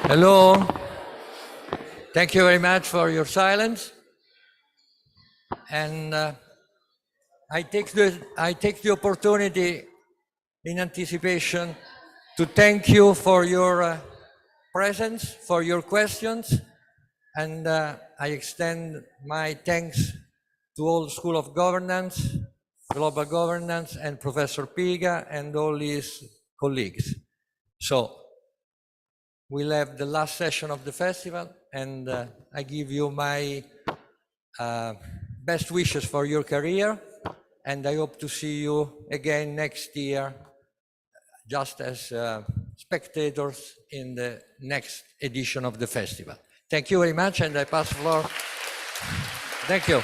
Hello. Thank you very much for your silence. And I take the opportunity in anticipation to thank you for your presence, for your questions, and I extend my thanks to all School of Governance, Global Governance, and Professor Piga and all his colleagues. So we'll have the last session of the festival, and I give you my best wishes for your career, and I hope to see you again next year, just as spectators in the next edition of the festival. Thank you very much, and I pass the floor. Thank you.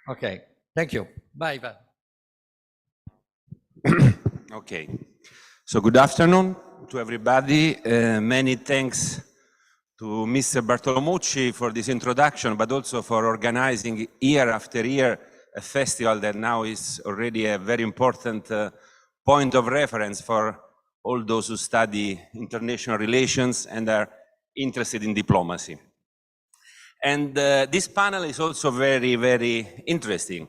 Okay, thank you. Bye. Bye. Okay, so good afternoon to everybody. Many thanks to Mr. Bartolomucci for this introduction, but also for organizing year after year a festival that now is already a very important point of reference for all those who study international relations and are interested in diplomacy. And this panel is also very, very interesting,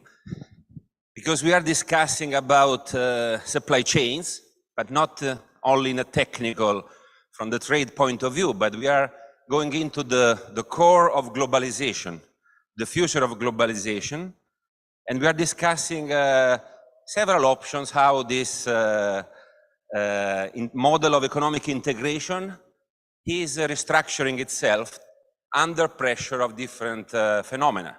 because we are discussing about supply chains, but not only in a technical, from the trade point of view, but we are going into the core of globalization, the future of globalization. And we are discussing several options, how this model of economic integration is restructuring itself under pressure of different phenomena,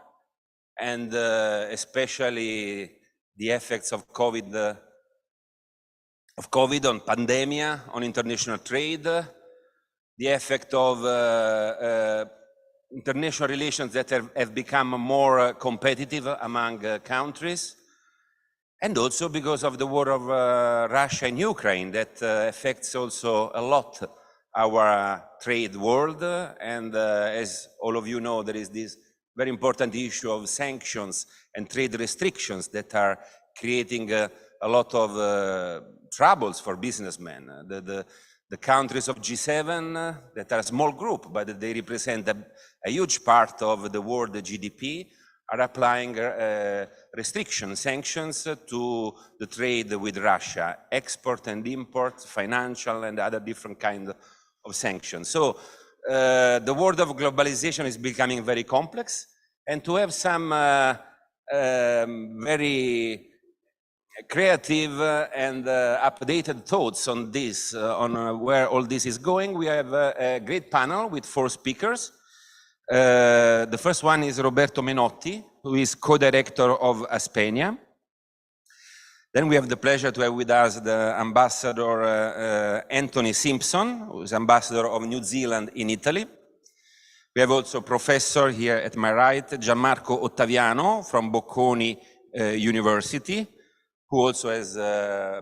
and especially the effects of COVID on pandemic, on international trade, the effect of international relations that have become more competitive among countries, and also because of the war of Russia and Ukraine that affects also a lot our trade world. And as all of you know, there is this very important issue of sanctions and trade restrictions that are creating a lot of troubles for businessmen. The countries of G7, that are a small group, but they represent a huge part of the world GDP, are applying restrictions, sanctions to the trade with Russia, export and import, financial and other different kinds of sanctions. So the world of globalization is becoming very complex, and to have some very creative and updated thoughts on this, on where all this is going, we have a great panel with 4 speakers. The first one is Roberto Menotti, who is co-director of Aspenia. Then we have the pleasure to have with us the Ambassador Anthony Simpson, who is Ambassador of New Zealand in Italy. We have also Professor here at my right, Gianmarco Ottaviano from Bocconi University, who also has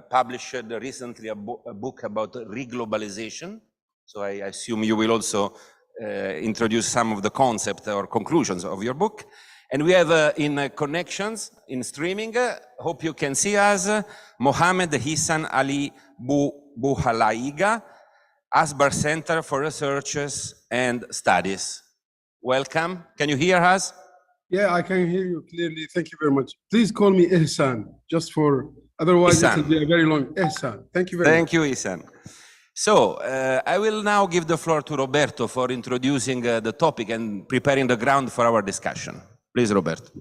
published recently a book about reglobalization. So I assume you will also introduce some of the concepts or conclusions of your book. And we have in connections, in streaming, hope you can see us, Mohamed Hissan Ali Buhalaiga, Asbar Center for Researches and Studies. Welcome. Can you hear us? Yeah, I can hear you clearly. Thank you very much. Please call me Ihsan, just for, otherwise it will be a very long Ihsan. Thank you very much. Thank you, Ihsan. So I will now give the floor to Roberto for introducing the topic and preparing the ground for our discussion. Please, Roberto.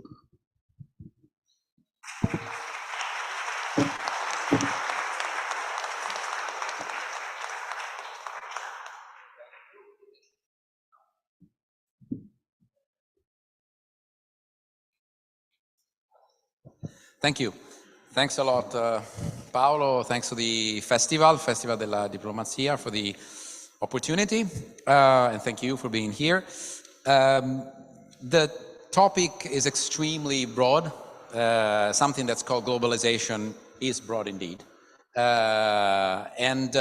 Thank you. Thanks a lot, Paolo. Thanks to the Festival della Diplomazia, for the opportunity, and thank you for being here. The topic is extremely broad. Something that's called globalization is broad indeed. And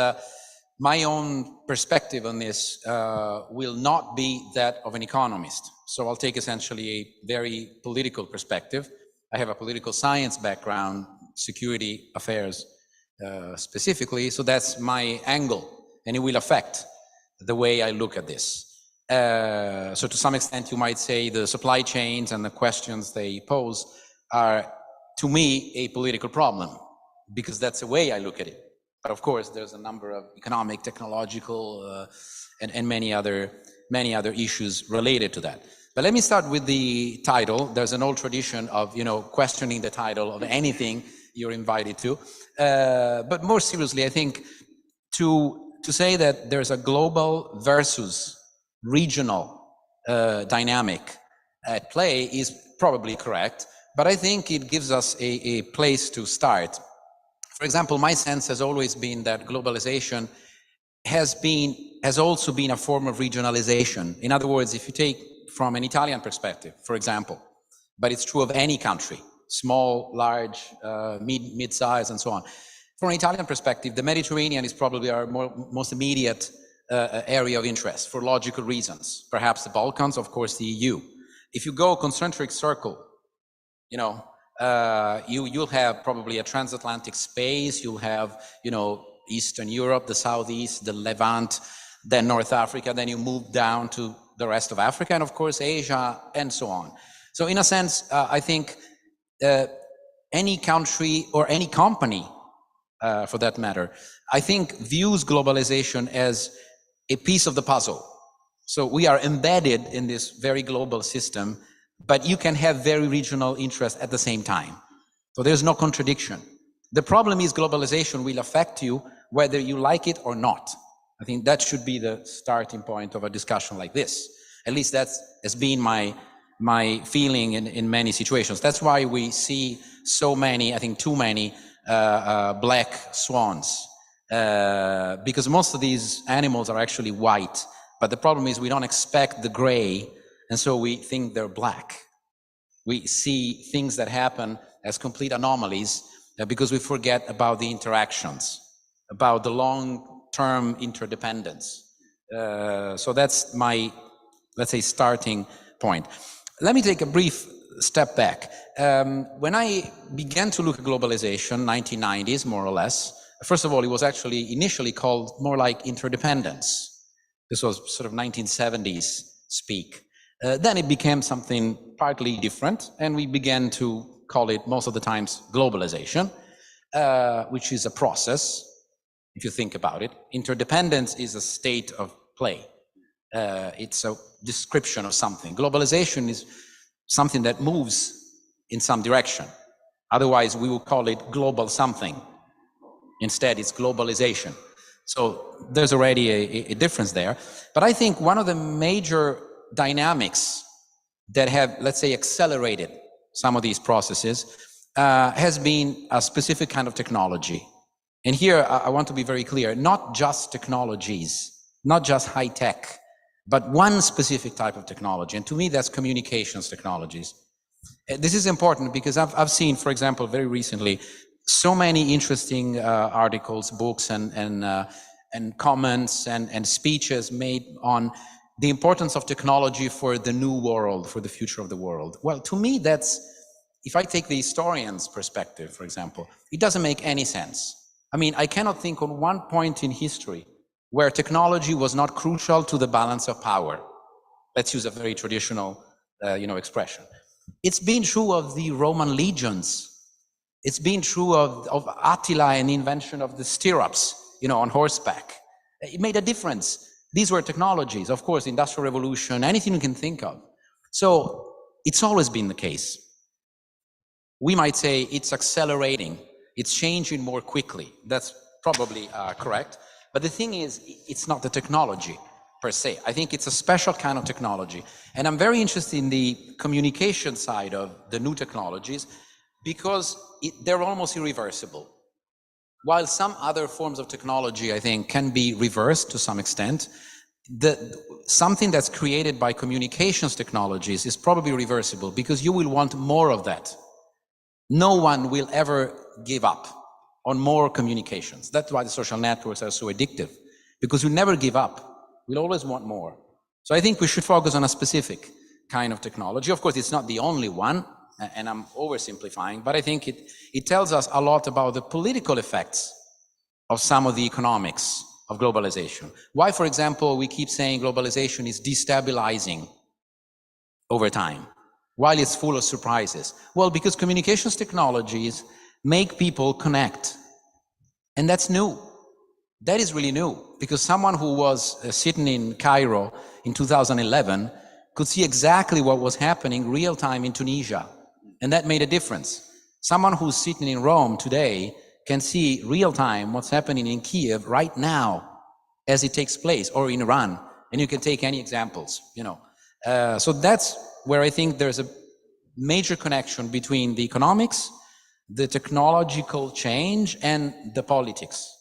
my own perspective on this will not be that of an economist. So I'll take essentially a very political perspective. I have a political science background, security affairs specifically. So that's my angle, and it will affect the way I look at this. So to some extent, you might say the supply chains and the questions they pose are, to me, a political problem, because that's the way I look at it. But of course, there's a number of economic, technological, and many other issues related to that. But let me start with the title. There's an old tradition of, questioning the title of anything you're invited to. But more seriously, I think to say that there's a global versus regional dynamic at play is probably correct, but I think it gives us a place to start. For example, my sense has always been that globalization has also been a form of regionalization. In other words, if you take from an Italian perspective, for example, but it's true of any country, small, large, mid-size, and so on. From an Italian perspective, the Mediterranean is probably our most immediate area of interest for logical reasons. Perhaps the Balkans, of course, the EU. If you go concentric circle, you'll have probably a transatlantic space. You'll have, Eastern Europe, the Southeast, the Levant, then North Africa. Then you move down to the rest of Africa, and of course Asia, and so on. So in a sense, I think any country or any company, for that matter, I think views globalization as a piece of the puzzle. So we are embedded in this very global system, but you can have very regional interests at the same time. So there's no contradiction. The problem is globalization will affect you whether you like it or not. I think that should be the starting point of a discussion like this. At least that has been my feeling in many situations. That's why we see so many, I think too many, black swans, because most of these animals are actually white, but the problem is we don't expect the gray, and so we think they're black. We see things that happen as complete anomalies because we forget about the interactions, about the long-term interdependence. So that's my, let's say, starting point. Let me take a brief step back. When I began to look at globalization, 1990s, more or less, first of all, it was actually initially called more like interdependence. This was sort of 1970s speak. Then it became something partly different, and we began to call it most of the times globalization, which is a process, if you think about it. Interdependence is a state of play. It's a description of something. Globalization is something that moves in some direction. Otherwise, we would call it global something. Instead, it's globalization. So there's already a difference there. But I think one of the major dynamics that have, let's say, accelerated some of these processes has been a specific kind of technology. And here I want to be very clear, not just technologies, not just high tech, but one specific type of technology. And to me, that's communications technologies. This is important because I've seen, for example, very recently, so many interesting articles, books, and comments and speeches made on the importance of technology for the new world, for the future of the world. Well, to me, that's, if I take the historian's perspective, for example, it doesn't make any sense. I mean, I cannot think on one point in history where technology was not crucial to the balance of power. Let's use a very traditional, expression. It's been true of the Roman legions. It's been true of Attila and the invention of the stirrups, on horseback. It made a difference. These were technologies, of course, the Industrial Revolution, anything you can think of. So it's always been the case. We might say it's accelerating. It's changing more quickly. That's probably correct. But the thing is, it's not the technology per se. I think it's a special kind of technology. And I'm very interested in the communication side of the new technologies because they're almost irreversible. While some other forms of technology, I think, can be reversed to some extent, something that's created by communications technologies is probably reversible because you will want more of that. No one will ever give up on more communications. That's why the social networks are so addictive, because we never give up. We'll always want more. So I think we should focus on a specific kind of technology. Of course, it's not the only one, and I'm oversimplifying, but I think it tells us a lot about the political effects of some of the economics of globalization. Why, for example, we keep saying globalization is destabilizing over time, while it's full of surprises? Well, because communications technologies make people connect, and that's new. That is really new, because someone who was sitting in Cairo in 2011 could see exactly what was happening real time in Tunisia, and that made a difference. Someone who's sitting in Rome today can see real time what's happening in Kiev right now as it takes place, or in Iran, and you can take any examples, So that's where I think there's a major connection between the economics, the technological change, and the politics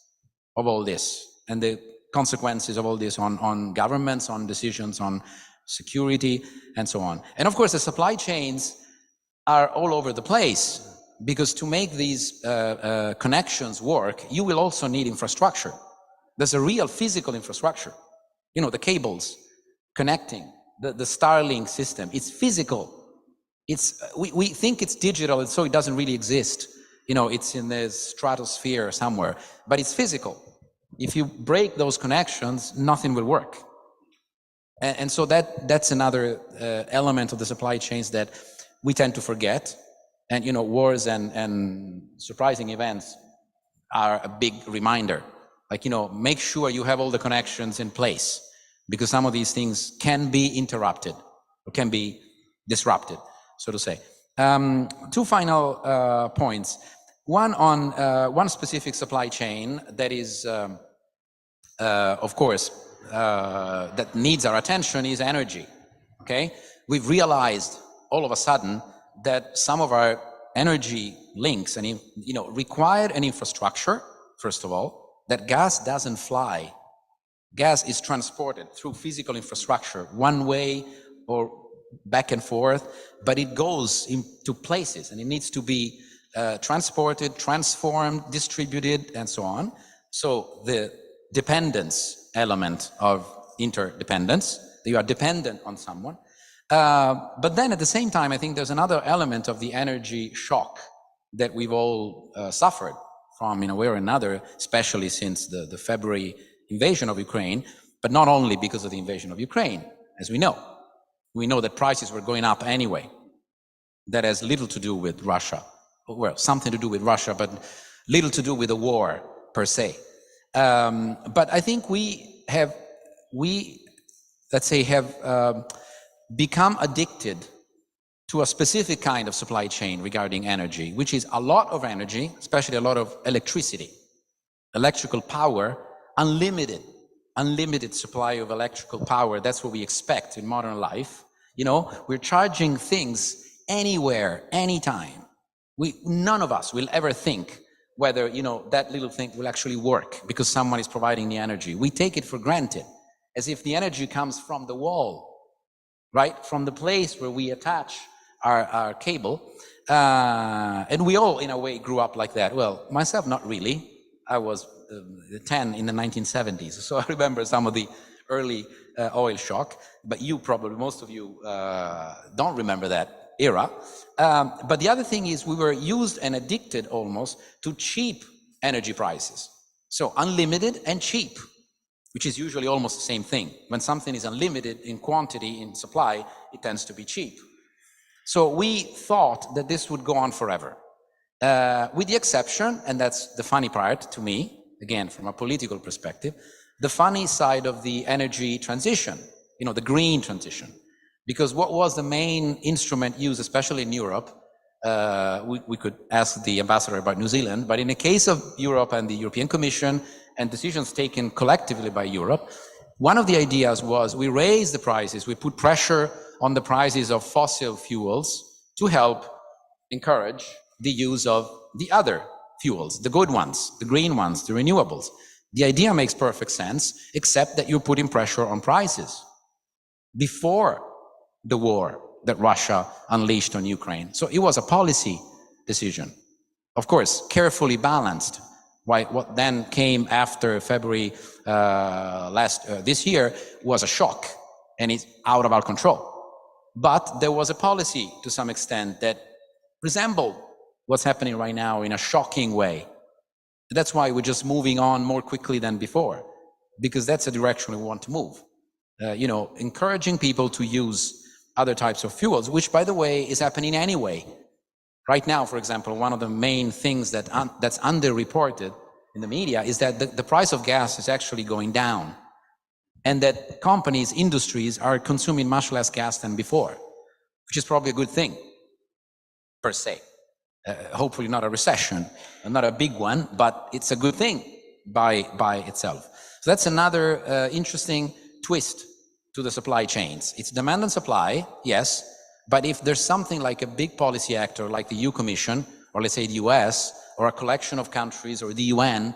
of all this, and the consequences of all this on governments, on decisions, on security, and so on. And of course, the supply chains are all over the place, because to make these connections work, you will also need infrastructure. There's a real physical infrastructure. The cables connecting, the Starlink system, it's physical. We think it's digital, and so it doesn't really exist. It's in the stratosphere somewhere, but it's physical. If you break those connections, nothing will work. And so that's another element of the supply chains that we tend to forget. And wars and surprising events are a big reminder. Like, make sure you have all the connections in place, because some of these things can be interrupted or can be disrupted, so to say. Two final points. One on one specific supply chain that is, of course, that needs our attention is energy. Okay, we've realized all of a sudden that some of our energy links and require an infrastructure. First of all, that gas doesn't fly. Gas is transported through physical infrastructure, one way or back and forth, but it goes into places and it needs to be transported, transformed, distributed, and so on. So the dependence element of interdependence, that you are dependent on someone. But then at the same time, I think there's another element of the energy shock that we've all suffered from in a way or another, especially since the February invasion of Ukraine, but not only because of the invasion of Ukraine, as we know. We know that prices were going up anyway. That has little to do with Russia. Well, something to do with Russia, but little to do with the war per se. But I think we have become addicted to a specific kind of supply chain regarding energy, which is a lot of energy, especially a lot of electricity, electrical power, unlimited supply of electrical power. That's what we expect in modern life. We're charging things anywhere, anytime. None of us will ever think whether, that little thing will actually work because someone is providing the energy. We take it for granted, as if the energy comes from the wall, right? From the place where we attach our cable. And we all, in a way, grew up like that. Well, myself, not really. I was 10 in the 1970s, so I remember some of the early oil shock, but most of you don't remember that era. But the other thing is we were used and addicted almost to cheap energy prices. So unlimited and cheap, which is usually almost the same thing. When something is unlimited in quantity, in supply, it tends to be cheap. So we thought that this would go on forever. With the exception, and that's the funny part to me, again, from a political perspective, the funny side of the energy transition, the green transition. Because what was the main instrument used, especially in Europe, we could ask the ambassador about New Zealand, but in the case of Europe and the European Commission and decisions taken collectively by Europe, one of the ideas was we raise the prices, we put pressure on the prices of fossil fuels to help encourage the use of the other fuels, the good ones, the green ones, the renewables. The idea makes perfect sense, except that you're putting pressure on prices before the war that Russia unleashed on Ukraine. So it was a policy decision, of course, carefully balanced. What then came after February this year was a shock, and it's out of our control. But there was a policy to some extent that resembled what's happening right now in a shocking way. That's why we're just moving on more quickly than before, because that's the direction we want to move. Encouraging people to use other types of fuels, which, by the way, is happening anyway. Right now, for example, one of the main things that's underreported in the media is that the price of gas is actually going down, and that companies, industries are consuming much less gas than before, which is probably a good thing, per se. Hopefully not a recession, not a big one, but it's a good thing by itself. So that's another interesting twist to the supply chains. It's demand and supply, yes, but if there's something like a big policy actor like the EU Commission, or let's say the US, or a collection of countries, or the UN,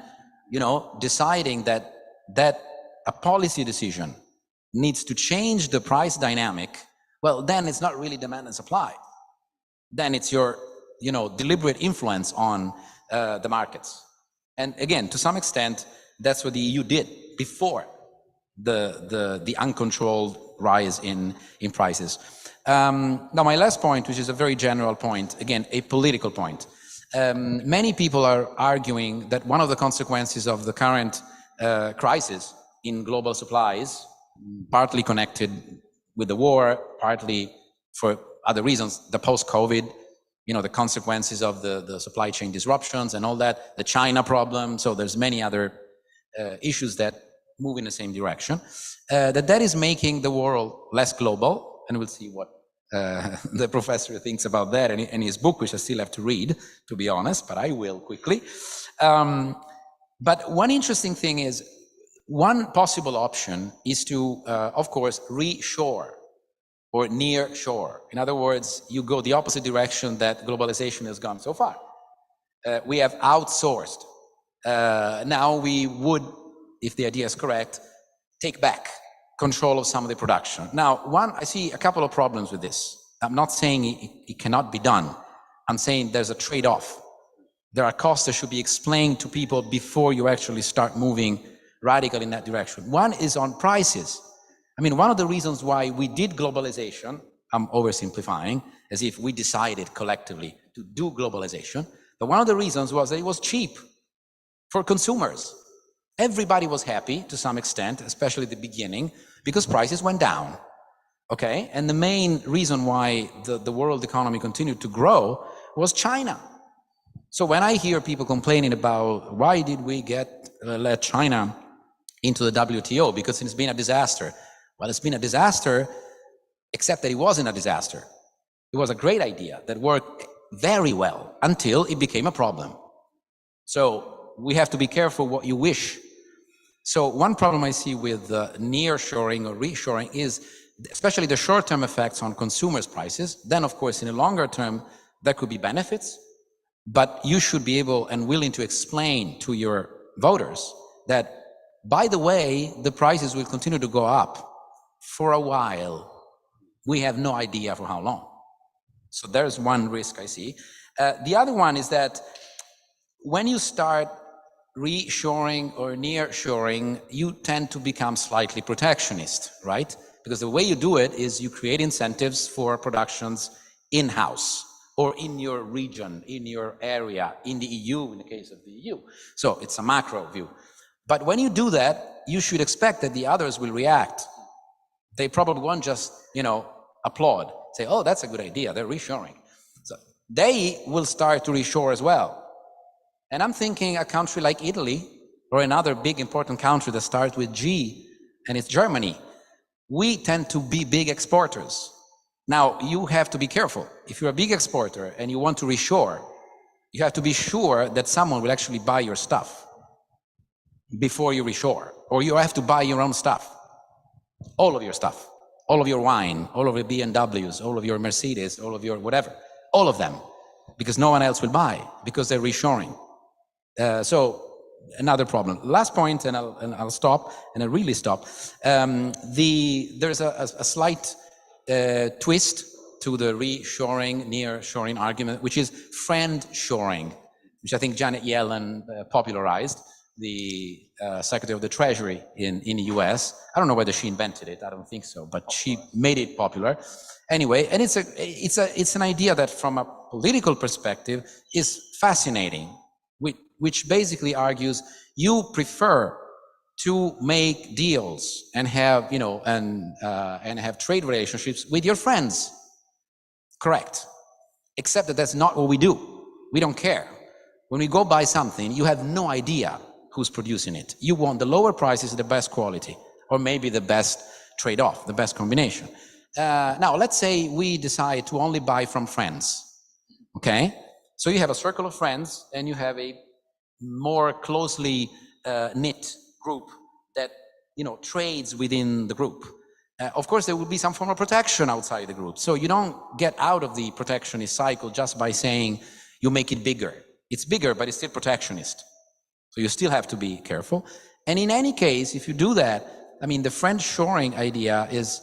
deciding that a policy decision needs to change the price dynamic, well, then it's not really demand and supply. Then it's your deliberate influence on the markets. And again, to some extent, that's what the EU did before the uncontrolled rise in prices. Now, my last point, which is a very general point, again, a political point. Many people are arguing that one of the consequences of the current crisis in global supplies, partly connected with the war, partly for other reasons, the post-COVID, the consequences of the supply chain disruptions and all that, the China problem, so there's many other issues that move in the same direction, that is making the world less global, and we'll see what the professor thinks about that in his book, which I still have to read, to be honest, but I will quickly. But one interesting thing is, one possible option is to, of course, reshore or near shore. In other words, you go the opposite direction that globalization has gone so far. We have outsourced. Now we would, if the idea is correct, take back control of some of the production. Now, I see a couple of problems with this. I'm not saying it cannot be done. I'm saying there's a trade-off. There are costs that should be explained to people before you actually start moving radically in that direction. One is on prices. I mean, one of the reasons why we did globalization, I'm oversimplifying, as if we decided collectively to do globalization, but one of the reasons was that it was cheap for consumers. Everybody was happy to some extent, especially at the beginning, because prices went down, okay? And the main reason why the world economy continued to grow was China. So when I hear people complaining about why did we let China into the WTO, because it's been a disaster. Well, it's been a disaster, except that it wasn't a disaster. It was a great idea that worked very well until it became a problem. So we have to be careful what you wish. So one problem I see with nearshoring or reshoring is especially the short-term effects on consumers' prices. Then, of course, in the longer term, there could be benefits, but you should be able and willing to explain to your voters that, by the way, the prices will continue to go up for a while. We have no idea for how long. So there's one risk I see. The other one is that when you start reshoring or nearshoring, you tend to become slightly protectionist, right? Because the way you do it is you create incentives for productions in-house or in your region, in your area, in the EU, in the case of the EU. So it's a macro view. But when you do that, you should expect that the others will react. They probably won't just, applaud, say, oh, that's a good idea, they're reshoring. So they will start to reshore as well. And I'm thinking a country like Italy, or another big important country that starts with G, and it's Germany. We tend to be big exporters. Now, you have to be careful. If you're a big exporter and you want to reshore, you have to be sure that someone will actually buy your stuff before you reshore, or you have to buy your own stuff, all of your stuff, all of your wine, all of your BMWs, all of your Mercedes, all of your whatever, all of them, because no one else will buy, because they're reshoring. So another problem. Last point, and I'll stop, and I'll really stop. There's a slight twist to the reshoring, nearshoring argument, which is friend-shoring, which I think Janet Yellen popularized, the Secretary of the Treasury in the US. I don't know whether she invented it, I don't think so, but she made it popular. Anyway, and it's an idea that from a political perspective is fascinating. which basically argues you prefer to make deals and have, you know, and have trade relationships with your friends. Correct. Except that that's not what we do. We don't care. When we go buy something, you have no idea who's producing it. You want the lower prices, the best quality, or maybe the best trade-off, the best combination. Now, let's say we decide to only buy from friends, okay? So you have a circle of friends and you have a more closely knit group that, you know, trades within the group. Of course, there will be some form of protection outside the group. So you don't get out of the protectionist cycle just by saying you make it bigger. It's bigger, but it's still protectionist. So you still have to be careful. And in any case, if you do that, I mean, the friend shoring idea is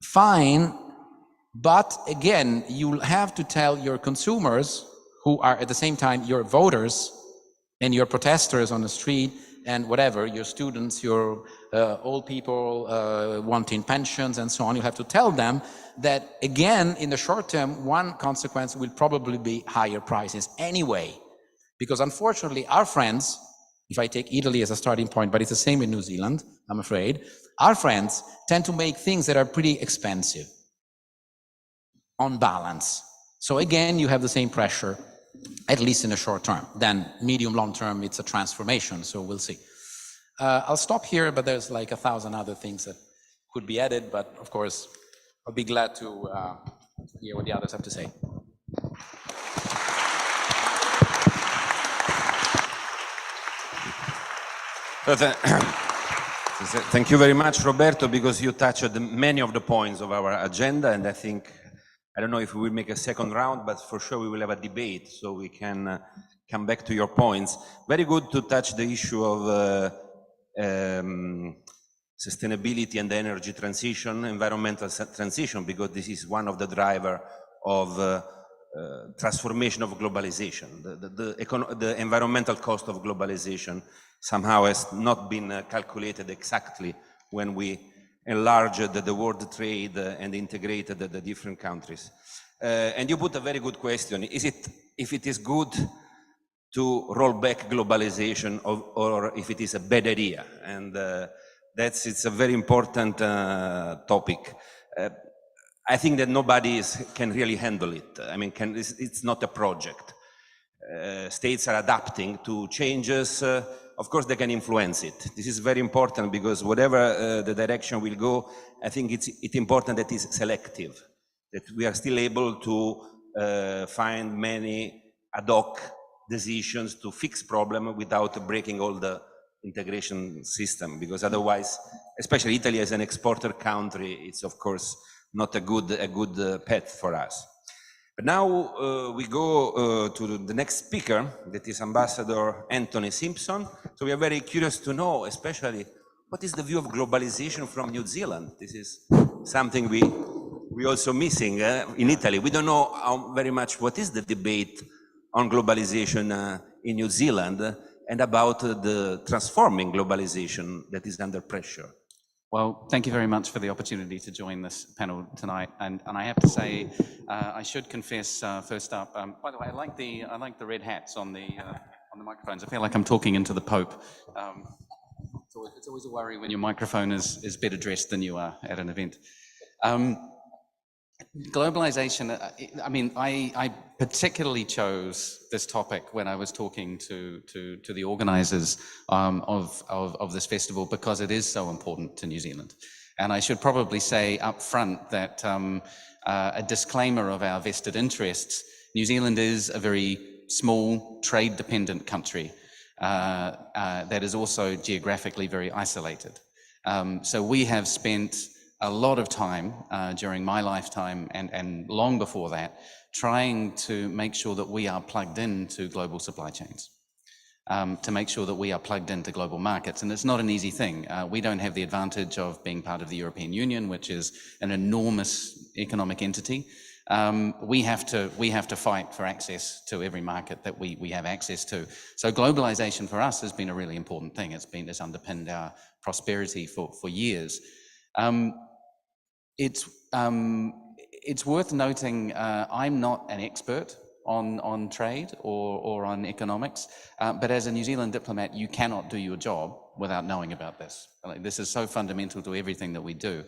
fine, but again, you'll have to tell your consumers, who are at the same time your voters and your protesters on the street and whatever, your students, your old people wanting pensions and so on, you have to tell them that, again, in the short term, one consequence will probably be higher prices anyway. Because unfortunately, our friends, if I take Italy as a starting point, but it's the same in New Zealand, I'm afraid, our friends tend to make things that are pretty expensive on balance. So again, you have the same pressure, at least in the short term. Then medium, long term, it's a transformation, so we'll see. I'll stop here, but there's like 1,000 other things that could be added, but of course, I'll be glad to hear what the others have to say. Thank you very much, Roberto, because you touched many of the points of our agenda, and I think, I don't know if we will make a second round, but for sure we will have a debate, so we can come back to your points. Very good to touch the issue of sustainability and energy transition, environmental transition, because this is one of the drivers of transformation of globalization. The environmental cost of globalization somehow has not been calculated exactly when we enlarged the world trade and integrated the different countries. And you put a very good question. Is it, if it is good to roll back globalization, or if it is a bad idea? And it's a very important topic. I think that nobody can really handle it. I mean, it's not a project. States are adapting to changes. Of course, they can influence it. This is very important because whatever the direction will go, I think it's important that it's selective, that we are still able to find many ad hoc decisions to fix problem without breaking all the integration system, because otherwise, especially Italy as an exporter country, it's of course not a good path for us. But now we go to the next speaker, that is Ambassador Anthony Simpson. So we are very curious to know, especially, what is the view of globalization from New Zealand? This is something we also missing in Italy. We don't know very much what is the debate on globalization in New Zealand and about the transforming globalization that is under pressure. Well, thank you very much for the opportunity to join this panel tonight. And I have to say, I should confess first up. By the way, I like the red hats on the microphones. I feel like I'm talking into the Pope. It's always a worry when your microphone is better dressed than you are at an event. Globalization. I mean, I particularly chose this topic when I was talking to the organizers of this festival, because it is so important to New Zealand. And I should probably say up front that a disclaimer of our vested interests: New Zealand is a very small, trade-dependent country that is also geographically very isolated. So we have spent a lot of time during my lifetime and long before that, trying to make sure that we are plugged into global supply chains, to make sure that we are plugged into global markets. And it's not an easy thing. We don't have the advantage of being part of the European Union, which is an enormous economic entity. We have to fight for access to every market that we have access to. So globalization for us has been a really important thing. It's underpinned our prosperity for years. It's worth noting, I'm not an expert on trade or on economics, but as a New Zealand diplomat, you cannot do your job without knowing about this. Like, this is so fundamental to everything that we do.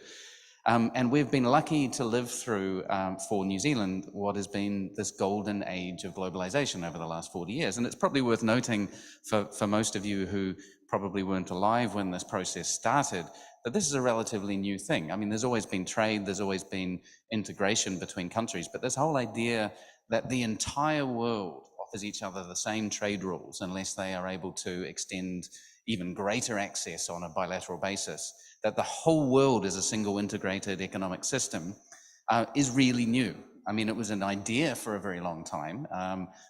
And we've been lucky to live through, for New Zealand, what has been this golden age of globalization over the last 40 years. And it's probably worth noting for most of you who probably weren't alive when this process started, that this is a relatively new thing. I mean, there's always been trade, there's always been integration between countries, but this whole idea that the entire world offers each other the same trade rules unless they are able to extend even greater access on a bilateral basis, that the whole world is a single integrated economic system, is really new. I mean, it was an idea for a very long time,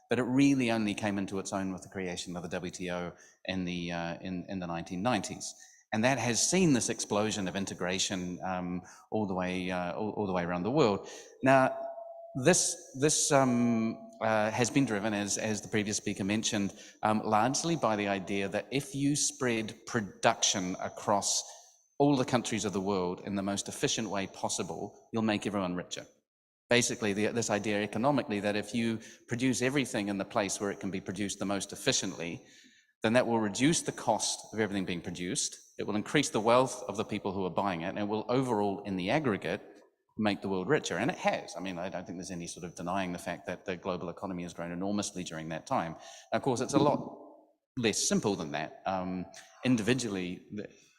but it really only came into its own with the creation of the WTO in the 1990s. And that has seen this explosion of integration all the way around the world. Now, this has been driven, as the previous speaker mentioned, largely by the idea that if you spread production across all the countries of the world in the most efficient way possible, you'll make everyone richer. Basically, this idea economically that if you produce everything in the place where it can be produced the most efficiently, then that will reduce the cost of everything being produced. It will increase the wealth of the people who are buying it, and it will overall, in the aggregate, make the world richer. And it has. I mean, I don't think there's any sort of denying the fact that the global economy has grown enormously during that time. Now, of course, it's a lot less simple than that. Individually,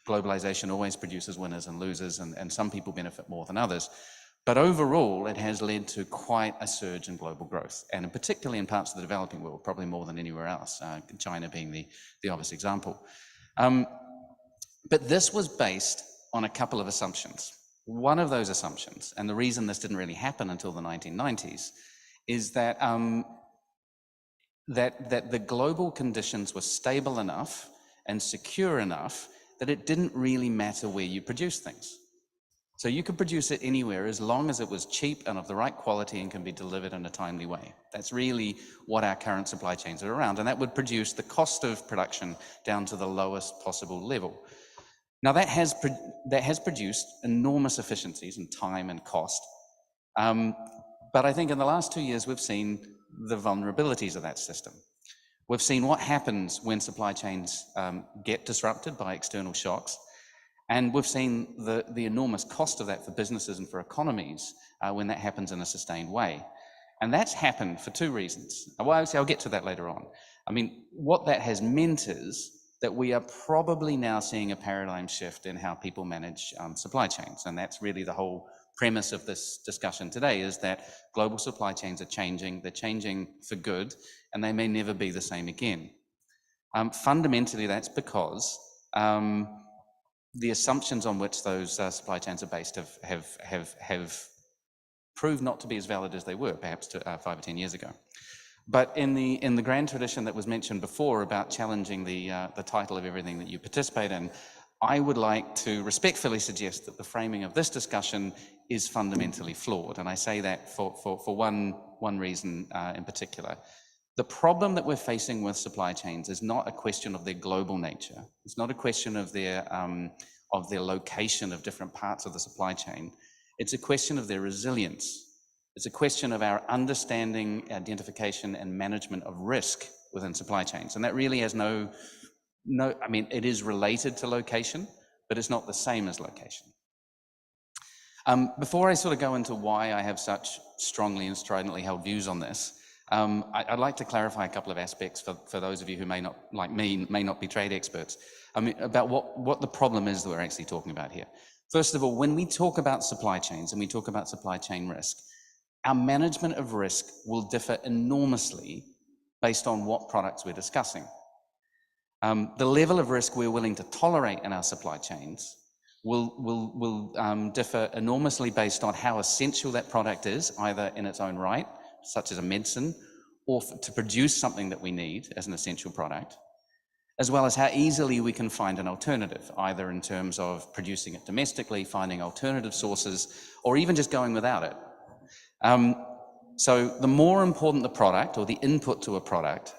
globalization always produces winners and losers, and some people benefit more than others. But overall, it has led to quite a surge in global growth, and particularly in parts of the developing world, probably more than anywhere else, China being the obvious example. But this was based on a couple of assumptions. One of those assumptions, and the reason this didn't really happen until the 1990s, is that, that the global conditions were stable enough and secure enough that it didn't really matter where you produce things. So you could produce it anywhere as long as it was cheap and of the right quality and can be delivered in a timely way. That's really what our current supply chains are around, and that would produce the cost of production down to the lowest possible level. Now that has produced enormous efficiencies in time and cost, but I think in the last 2 years we've seen the vulnerabilities of that system. We've seen what happens when supply chains get disrupted by external shocks. And we've seen the enormous cost of that for businesses and for economies when that happens in a sustained way. And that's happened for two reasons. Well, I'll get to that later on. I mean, what that has meant is that we are probably now seeing a paradigm shift in how people manage supply chains. And that's really the whole premise of this discussion today, is that global supply chains are changing. They're changing for good, and they may never be the same again. Fundamentally, that's because the assumptions on which those supply chains are based have proved not to be as valid as they were, perhaps 5 or 10 years ago. But in the grand tradition that was mentioned before about challenging the title of everything that you participate in, I would like to respectfully suggest that the framing of this discussion is fundamentally flawed, and I say that for one reason in particular. The problem that we're facing with supply chains is not a question of their global nature. It's not a question of their location of different parts of the supply chain. It's a question of their resilience. It's a question of our understanding, identification, and management of risk within supply chains. And that really has I mean, it is related to location, but it's not the same as location. Before I sort of go into why I have such strongly and stridently held views on this, I'd like to clarify a couple of aspects for those of you who may not, like me, may not be trade experts, I mean, about what the problem is that we're actually talking about here. First of all, when we talk about supply chains and we talk about supply chain risk, our management of risk will differ enormously based on what products we're discussing. The level of risk we're willing to tolerate in our supply chains will differ enormously based on how essential that product is, either in its own right, such as a medicine, or to produce something that we need as an essential product, as well as how easily we can find an alternative, either in terms of producing it domestically, finding alternative sources, or even just going without it. So the more important the product or the input to a product,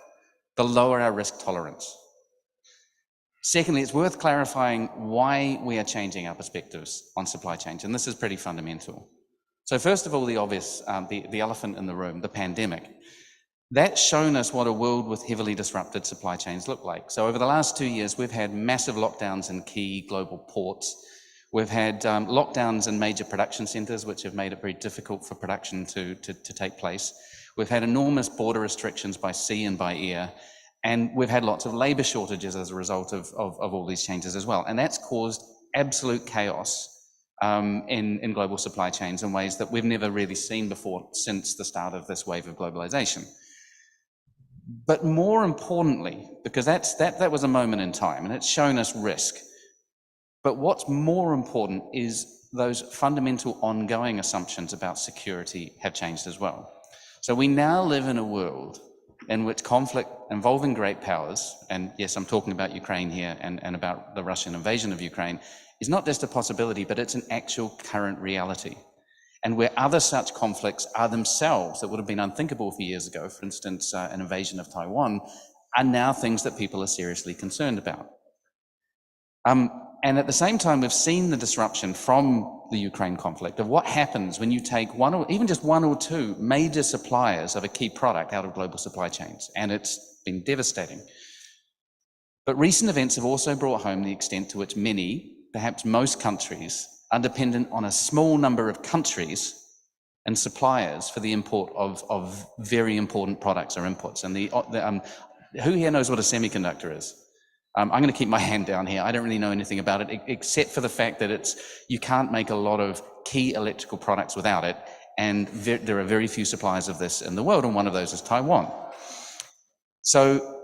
the lower our risk tolerance. Secondly, it's worth clarifying why we are changing our perspectives on supply chains, and this is pretty fundamental. So first of all, the obvious, the elephant in the room, the pandemic. That's shown us what a world with heavily disrupted supply chains look like. So over the last 2 years, we've had massive lockdowns in key global ports. We've had lockdowns in major production centers, which have made it very difficult for production to take place. We've had enormous border restrictions by sea and by air. And we've had lots of labor shortages as a result of all these changes as well. And that's caused absolute chaos in global supply chains in ways that we've never really seen before since the start of this wave of globalization. But more importantly, because that was a moment in time and it's shown us risk. But what's more important is those fundamental ongoing assumptions about security have changed as well. So we now live in a world in which conflict involving great powers, and yes, I'm talking about Ukraine here and about the Russian invasion of Ukraine, is not just a possibility, but it's an actual current reality. And where other such conflicts are themselves that would have been unthinkable a few years ago, for instance, an invasion of Taiwan, are now things that people are seriously concerned about. And at the same time, we've seen the disruption from the Ukraine conflict of what happens when you take one or even just one or two major suppliers of a key product out of global supply chains, and it's been devastating. But recent events have also brought home the extent to which many, perhaps most countries, are dependent on a small number of countries and suppliers for the import of very important products or inputs. And who here knows what a semiconductor is? I'm going to keep my hand down here. I don't really know anything about it, except for the fact that you can't make a lot of key electrical products without it. And there are very few suppliers of this in the world, and one of those is Taiwan. So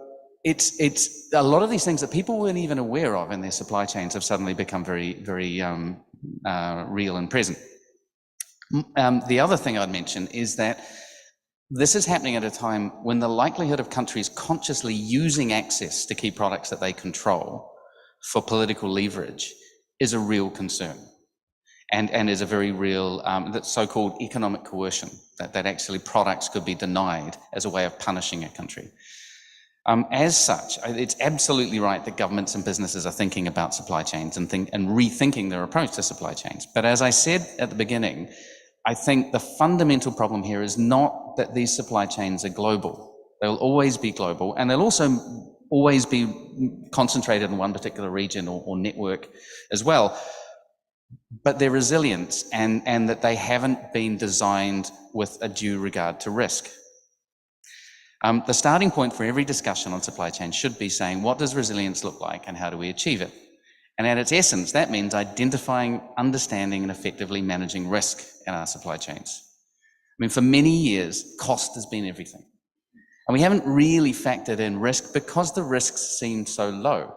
it's a lot of these things that people weren't even aware of in their supply chains have suddenly become very, very real and present. The other thing I'd mention is that this is happening at a time when the likelihood of countries consciously using access to key products that they control for political leverage is a real concern, and is a very real, that so-called economic coercion, that actually products could be denied as a way of punishing a country. As such, it's absolutely right that governments and businesses are thinking about supply chains and rethinking their approach to supply chains. But as I said at the beginning, I think the fundamental problem here is not that these supply chains are global. They'll always be global, and they'll also always be concentrated in one particular region or network as well. But they're resilient, and that they haven't been designed with a due regard to risk. The starting point for every discussion on supply chain should be saying, what does resilience look like and how do we achieve it? And at its essence, that means identifying, understanding, and effectively managing risk in our supply chains. I mean, for many years, cost has been everything. And we haven't really factored in risk because the risks seem so low.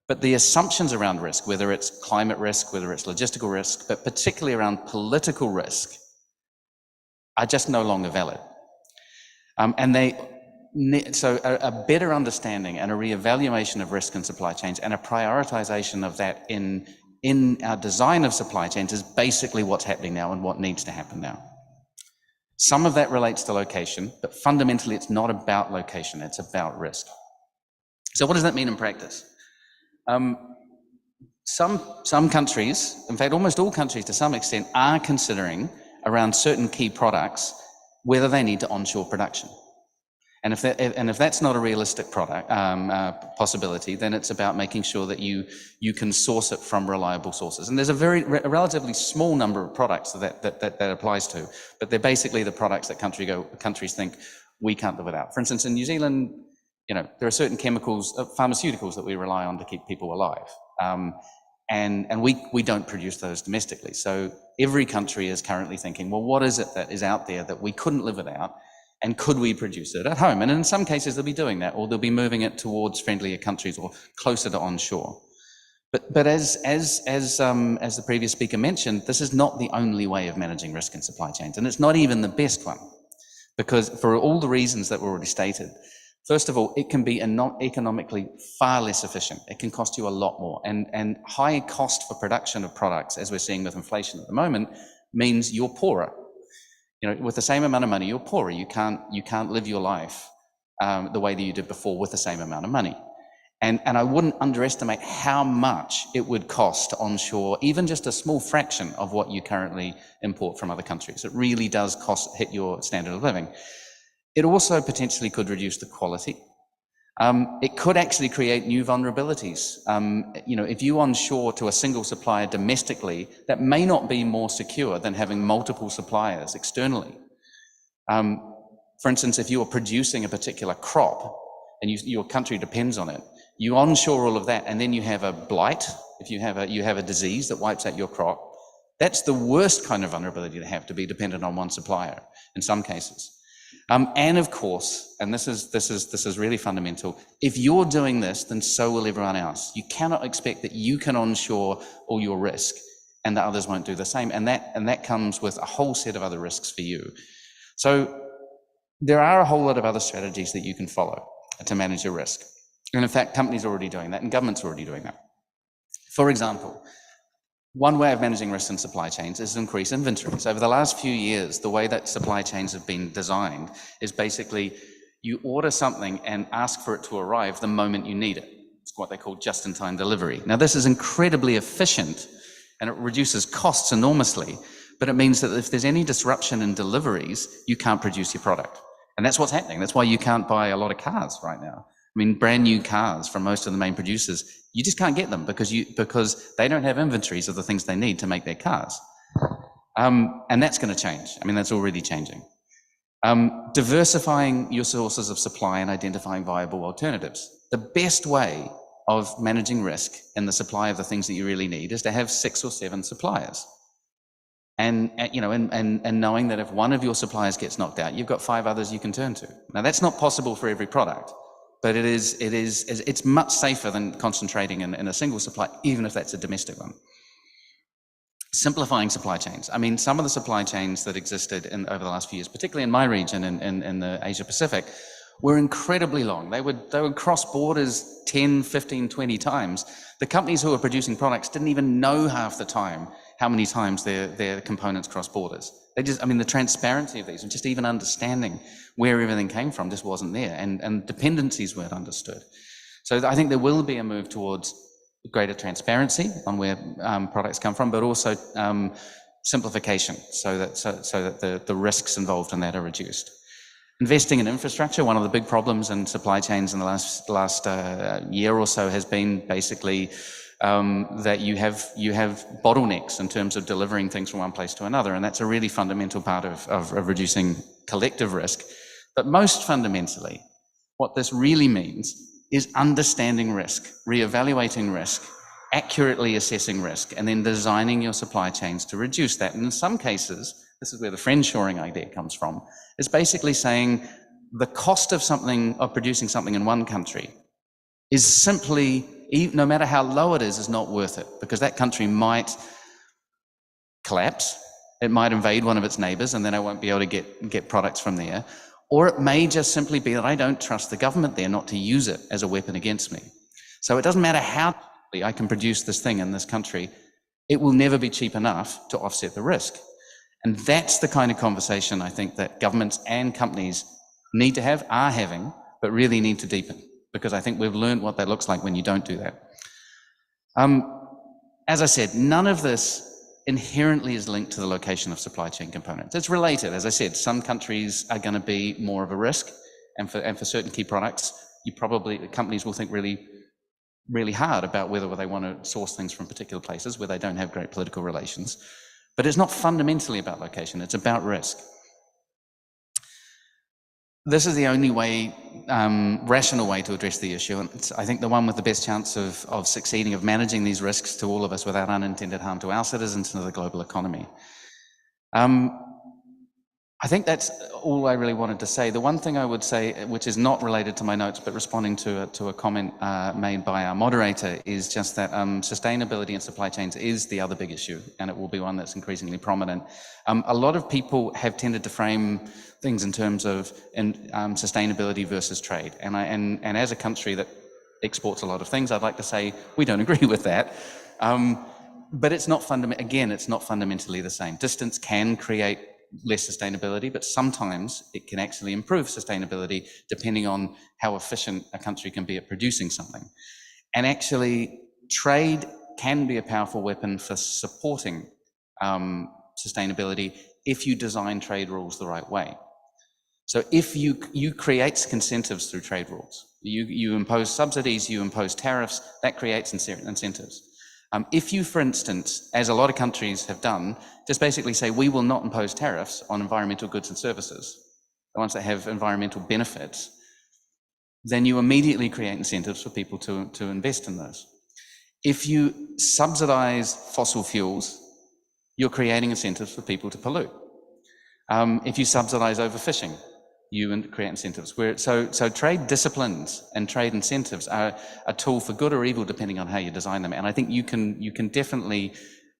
But the assumptions around risk, whether it's climate risk, whether it's logistical risk, but particularly around political risk, are just no longer valid. So a better understanding and a reevaluation of risk in supply chains and a prioritization of that in our design of supply chains is basically what's happening now and what needs to happen now. Some of that relates to location, but fundamentally it's not about location, it's about risk. So what does that mean in practice? Some countries, in fact almost all countries to some extent, are considering around certain key products whether they need to onshore production. And if that's not a realistic possibility, then it's about making sure that you can source it from reliable sources. And there's a relatively small number of products that applies to, but they're basically the products that countries think we can't live without. For instance, in New Zealand, there are certain chemicals, pharmaceuticals that we rely on to keep people alive. And we don't produce those domestically. So every country is currently thinking, well, what is it that is out there that we couldn't live without? And could we produce it at home? And in some cases, they'll be doing that, or they'll be moving it towards friendlier countries or closer to onshore. But as the previous speaker mentioned, this is not the only way of managing risk in supply chains, and it's not even the best one, because for all the reasons that were already stated. First of all, it can be economically far less efficient. It can cost you a lot more, and high cost for production of products, as we're seeing with inflation at the moment, means you're poorer. With the same amount of money, you're poorer. You can't live your life the way that you did before with the same amount of money. And I wouldn't underestimate how much it would cost to onshore even just a small fraction of what you currently import from other countries. It really does hit your standard of living. It also potentially could reduce the quality. It could actually create new vulnerabilities. If you onshore to a single supplier domestically, that may not be more secure than having multiple suppliers externally. For instance, if you are producing a particular crop and your country depends on it, you onshore all of that, and then you have a blight. If you have a disease that wipes out your crop, that's the worst kind of vulnerability to be dependent on one supplier in some cases. And of course, and this is really fundamental, if you're doing this, then so will everyone else. You cannot expect that you can onshore all your risk and that others won't do the same. And that comes with a whole set of other risks for you. So there are a whole lot of other strategies that you can follow to manage your risk. And in fact, companies are already doing that and governments are already doing that. For example, one way of managing risks in supply chains is to increase inventories. Over the last few years, the way that supply chains have been designed is basically you order something and ask for it to arrive the moment you need it. It's what they call just-in-time delivery. Now, this is incredibly efficient and it reduces costs enormously, but it means that if there's any disruption in deliveries, you can't produce your product. And that's what's happening. That's why you can't buy a lot of cars right now. I mean, brand new cars from most of the main producers, you just can't get them because they don't have inventories of the things they need to make their cars. And that's going to change. I mean, that's already changing. Diversifying your sources of supply and identifying viable alternatives. The best way of managing risk in the supply of the things that you really need is to have 6 or 7 suppliers. And knowing that if one of your suppliers gets knocked out, you've got 5 others you can turn to. Now, that's not possible for every product. But it's much safer than concentrating in a single supply, even if that's a domestic one. Simplifying supply chains. I mean, some of the supply chains that existed over the last few years, particularly in my region in the Asia Pacific, were incredibly long. They would cross borders 10, 15, 20 times. The companies who were producing products didn't even know half the time how many times their components cross borders. The transparency of these and just even understanding where everything came from just wasn't there, and dependencies weren't understood. So I think there will be a move towards greater transparency on where products come from, but also simplification so that the risks involved in that are reduced. Investing in infrastructure. One of the big problems in supply chains in the last year or so has been basically that you have bottlenecks in terms of delivering things from one place to another, and that's a really fundamental part of reducing collective risk. But most fundamentally, what this really means is understanding risk, reevaluating risk, accurately assessing risk, and then designing your supply chains to reduce that. And in some cases, this is where the friendshoring idea comes from, is basically saying the cost of producing something in one country is simply, no matter how low it is not worth it, because that country might collapse, it might invade one of its neighbors, and then I won't be able to get products from there. Or it may just simply be that I don't trust the government there not to use it as a weapon against me. So it doesn't matter how cheaply I can produce this thing in this country, it will never be cheap enough to offset the risk. And that's the kind of conversation I think that governments and companies need to have, are having, but really need to deepen, because I think we've learned what that looks like when you don't do that. As I said, none of this inherently is linked to the location of supply chain components. It's related. As I said, some countries are going to be more of a risk, and for certain key products, companies will think really, really hard about whether they want to source things from particular places where they don't have great political relations. But it's not fundamentally about location, it's about risk. This is the only rational way to address the issue, and it's, I think, the one with the best chance of succeeding, of managing these risks to all of us without unintended harm to our citizens and to the global economy. I think that's all I really wanted to say. The one thing I would say, which is not related to my notes, but responding to a comment made by our moderator, is just that sustainability in supply chains is the other big issue, and it will be one that's increasingly prominent. A lot of people have tended to frame things in terms of sustainability versus trade, and as a country that exports a lot of things, I'd like to say we don't agree with that. But it's not it's not fundamentally the same. Distance can create less sustainability, but sometimes it can actually improve sustainability depending on how efficient a country can be at producing something. And actually, trade can be a powerful weapon for supporting sustainability if you design trade rules the right way. So if you create incentives through trade rules, you impose subsidies, you impose tariffs, that creates incentives. If you, for instance, as a lot of countries have done, just basically say, we will not impose tariffs on environmental goods and services, the ones that have environmental benefits, then you immediately create incentives for people to invest in those. If you subsidize fossil fuels, you're creating incentives for people to pollute. If you subsidize overfishing, you create incentives. So trade disciplines and trade incentives are a tool for good or evil depending on how you design them. And I think you can definitely,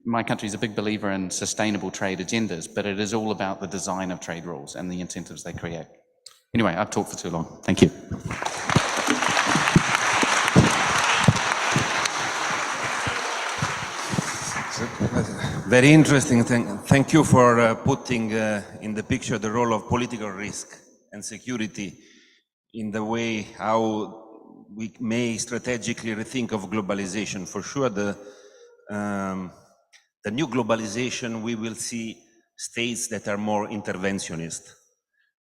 my country is a big believer in sustainable trade agendas, but it is all about the design of trade rules and the incentives they create. Anyway, I've talked for too long. Thank you. Very interesting. Thank you for putting in the picture the role of political risk and security in the way how we may strategically rethink of globalization. For sure, the new globalization, we will see states that are more interventionist.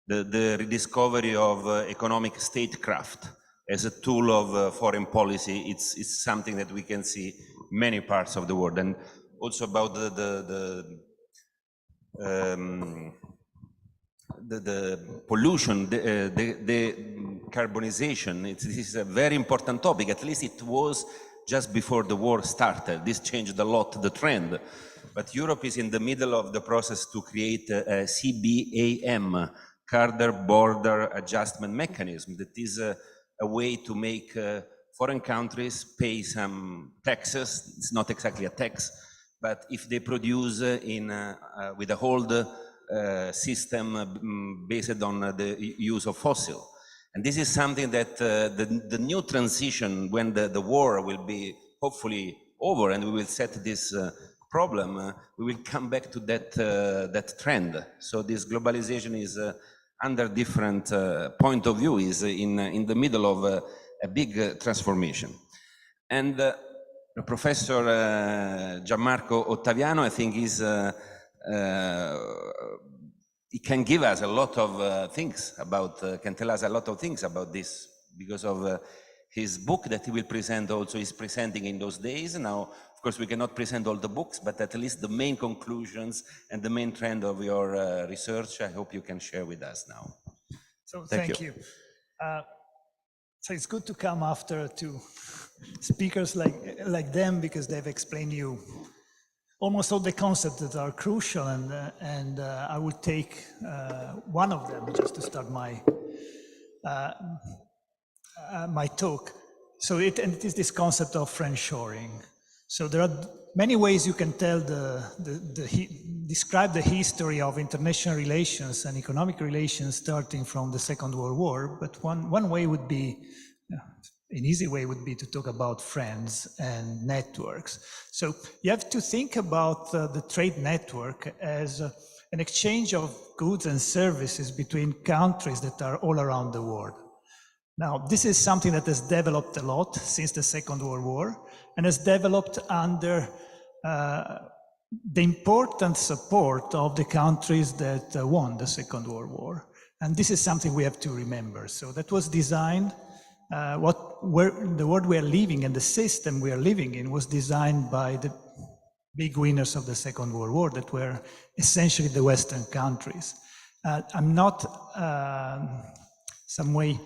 The rediscovery of economic statecraft as a tool of foreign policy, it's something that we can see many parts of the world. And also about the pollution, the carbonization, this is a very important topic. At least it was just before the war started. This changed a lot the trend. But Europe is in the middle of the process to create a CBAM, Carbon Border Adjustment Mechanism, that is a way to make foreign countries pay some taxes. It's not exactly a tax, but if they produce with a hold system based on the use of fossil. And this is something that the new transition, when the war will be hopefully over and we will set this problem, we will come back to that trend. So this globalization is under different point of view, is in the middle of a big transformation. And Professor Gianmarco Ottaviano, I think, he can give us a lot of things about, can tell us a lot of things about this, because of his book that he will present. Also is presenting in those days. Now, of course, we cannot present all the books, but at least the main conclusions and the main trend of your research, I hope you can share with us now. So thank you. So it's good to come after to speakers like them, because they've explained you almost all the concepts that are crucial, and I will take one of them just to start my my talk. So it is this concept of friendshoring. So there are many ways you can tell describe the history of international relations and economic relations starting from the Second World War. But one way would be, an easy way would be to talk about friends and networks. So you have to think about the trade network as an exchange of goods and services between countries that are all around the world. Now, this is something that has developed a lot since the Second World War, and has developed under the important support of the countries that won the Second World War. And this is something we have to remember. So that was designed, the world we are living and the system we are living in was designed by the big winners of the Second World War, that were essentially the Western countries. I'm not some way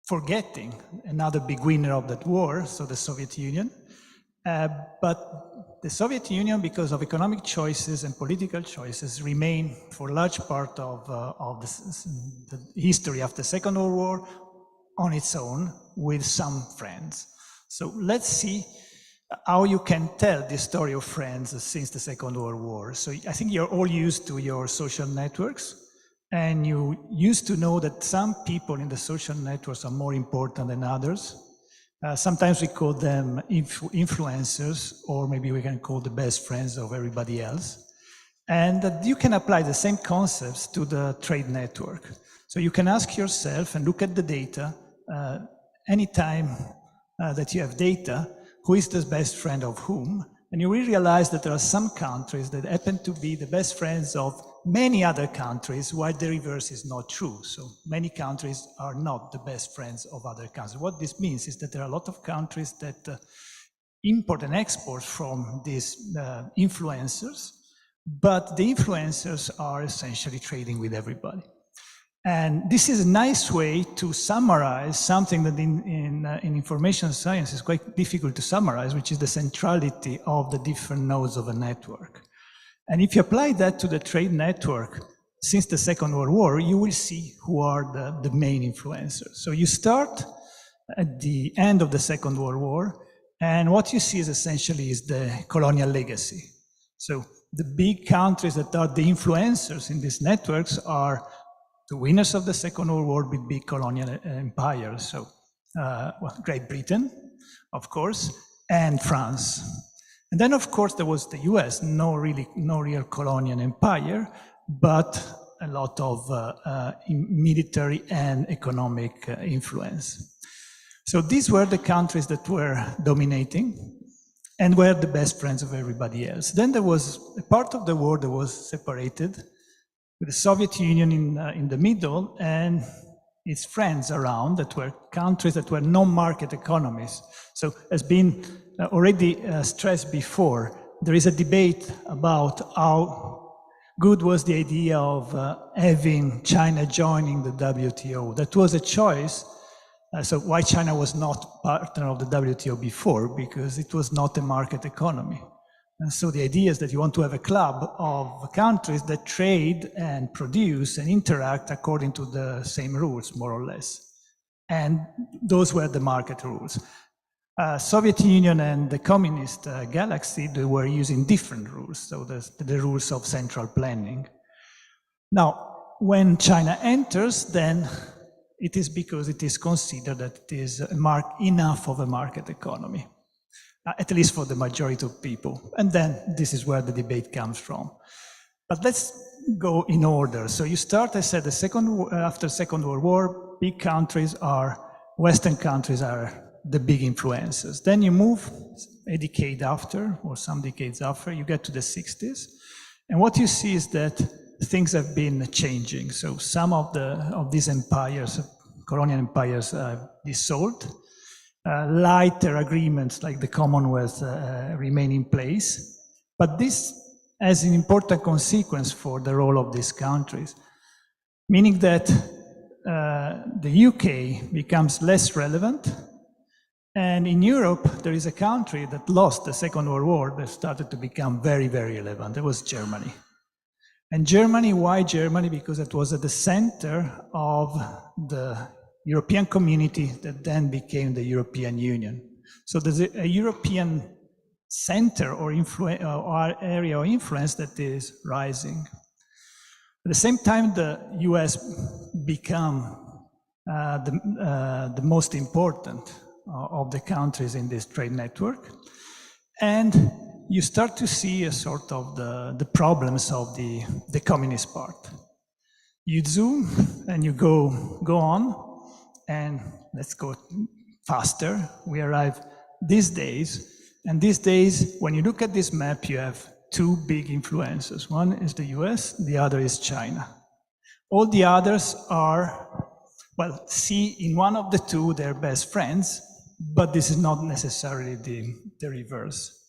forgetting another big winner of that war, so the Soviet Union. But the Soviet Union, because of economic choices and political choices, remained for a large part of the history after the Second World War on its own, with some friends. So let's see how you can tell the story of friends since the Second World War. So I think you're all used to your social networks, and you used to know that some people in the social networks are more important than others. Sometimes we call them influencers, or maybe we can call the best friends of everybody else. And that you can apply the same concepts to the trade network. So you can ask yourself and look at the data, anytime that you have data, who is the best friend of whom? And you will realize that there are some countries that happen to be the best friends of many other countries, while the reverse is not true. So many countries are not the best friends of other countries. What this means is that there are a lot of countries that import and export from these influencers, but the influencers are essentially trading with everybody. And this is a nice way to summarize something that in information science is quite difficult to summarize, which is the centrality of the different nodes of a network. And if you apply that to the trade network since the Second World War, you will see who are the main influencers. So you start at the end of the Second World War, and what you see is essentially is the colonial legacy. So the big countries that are the influencers in these networks are the winners of the Second World War with big colonial empires. So well, Great Britain, of course, and France. And then, of course, there was the US, no real colonial empire, but a lot of military and economic influence. So these were the countries that were dominating and were the best friends of everybody else. Then there was a part of the world that was separated, with the Soviet Union in the middle and its friends around that were countries that were non-market economies. So as been already stressed before, there is a debate about how good was the idea of having China joining the WTO. That was a choice. So why China was not partner of the WTO before? Because it was not a market economy. And so the idea is that you want to have a club of countries that trade and produce and interact according to the same rules, more or less. And those were the market rules. Soviet Union and the communist galaxy, they were using different rules, so the rules of central planning. Now, when China enters, then it is because it is considered that it is enough of a market economy. At least for the majority of people. And then this is where the debate comes from. But let's go in order. So you start, I said, after Second World War, big countries Western countries are the big influencers. Then you move a decade after, or some decades after, you get to the 60s. And what you see is that things have been changing. So some of these empires, colonial empires, are dissolved. Lighter agreements like the Commonwealth remain in place. But this has an important consequence for the role of these countries, meaning that the UK becomes less relevant. And in Europe, there is a country that lost the Second World War that started to become very, very relevant. It was Germany. And Germany, why Germany? Because it was at the center of the European community that then became the European Union. So there's a European center or area of influence that is rising. At the same time, the US become the most important of the countries in this trade network. And you start to see a sort of the problems of the communist part. You zoom and you go on. And let's go faster. We arrive these days. And these days, when you look at this map, you have two big influences. One is the US, the other is China. All the others are, well, see in one of the two their best friends, but this is not necessarily the reverse.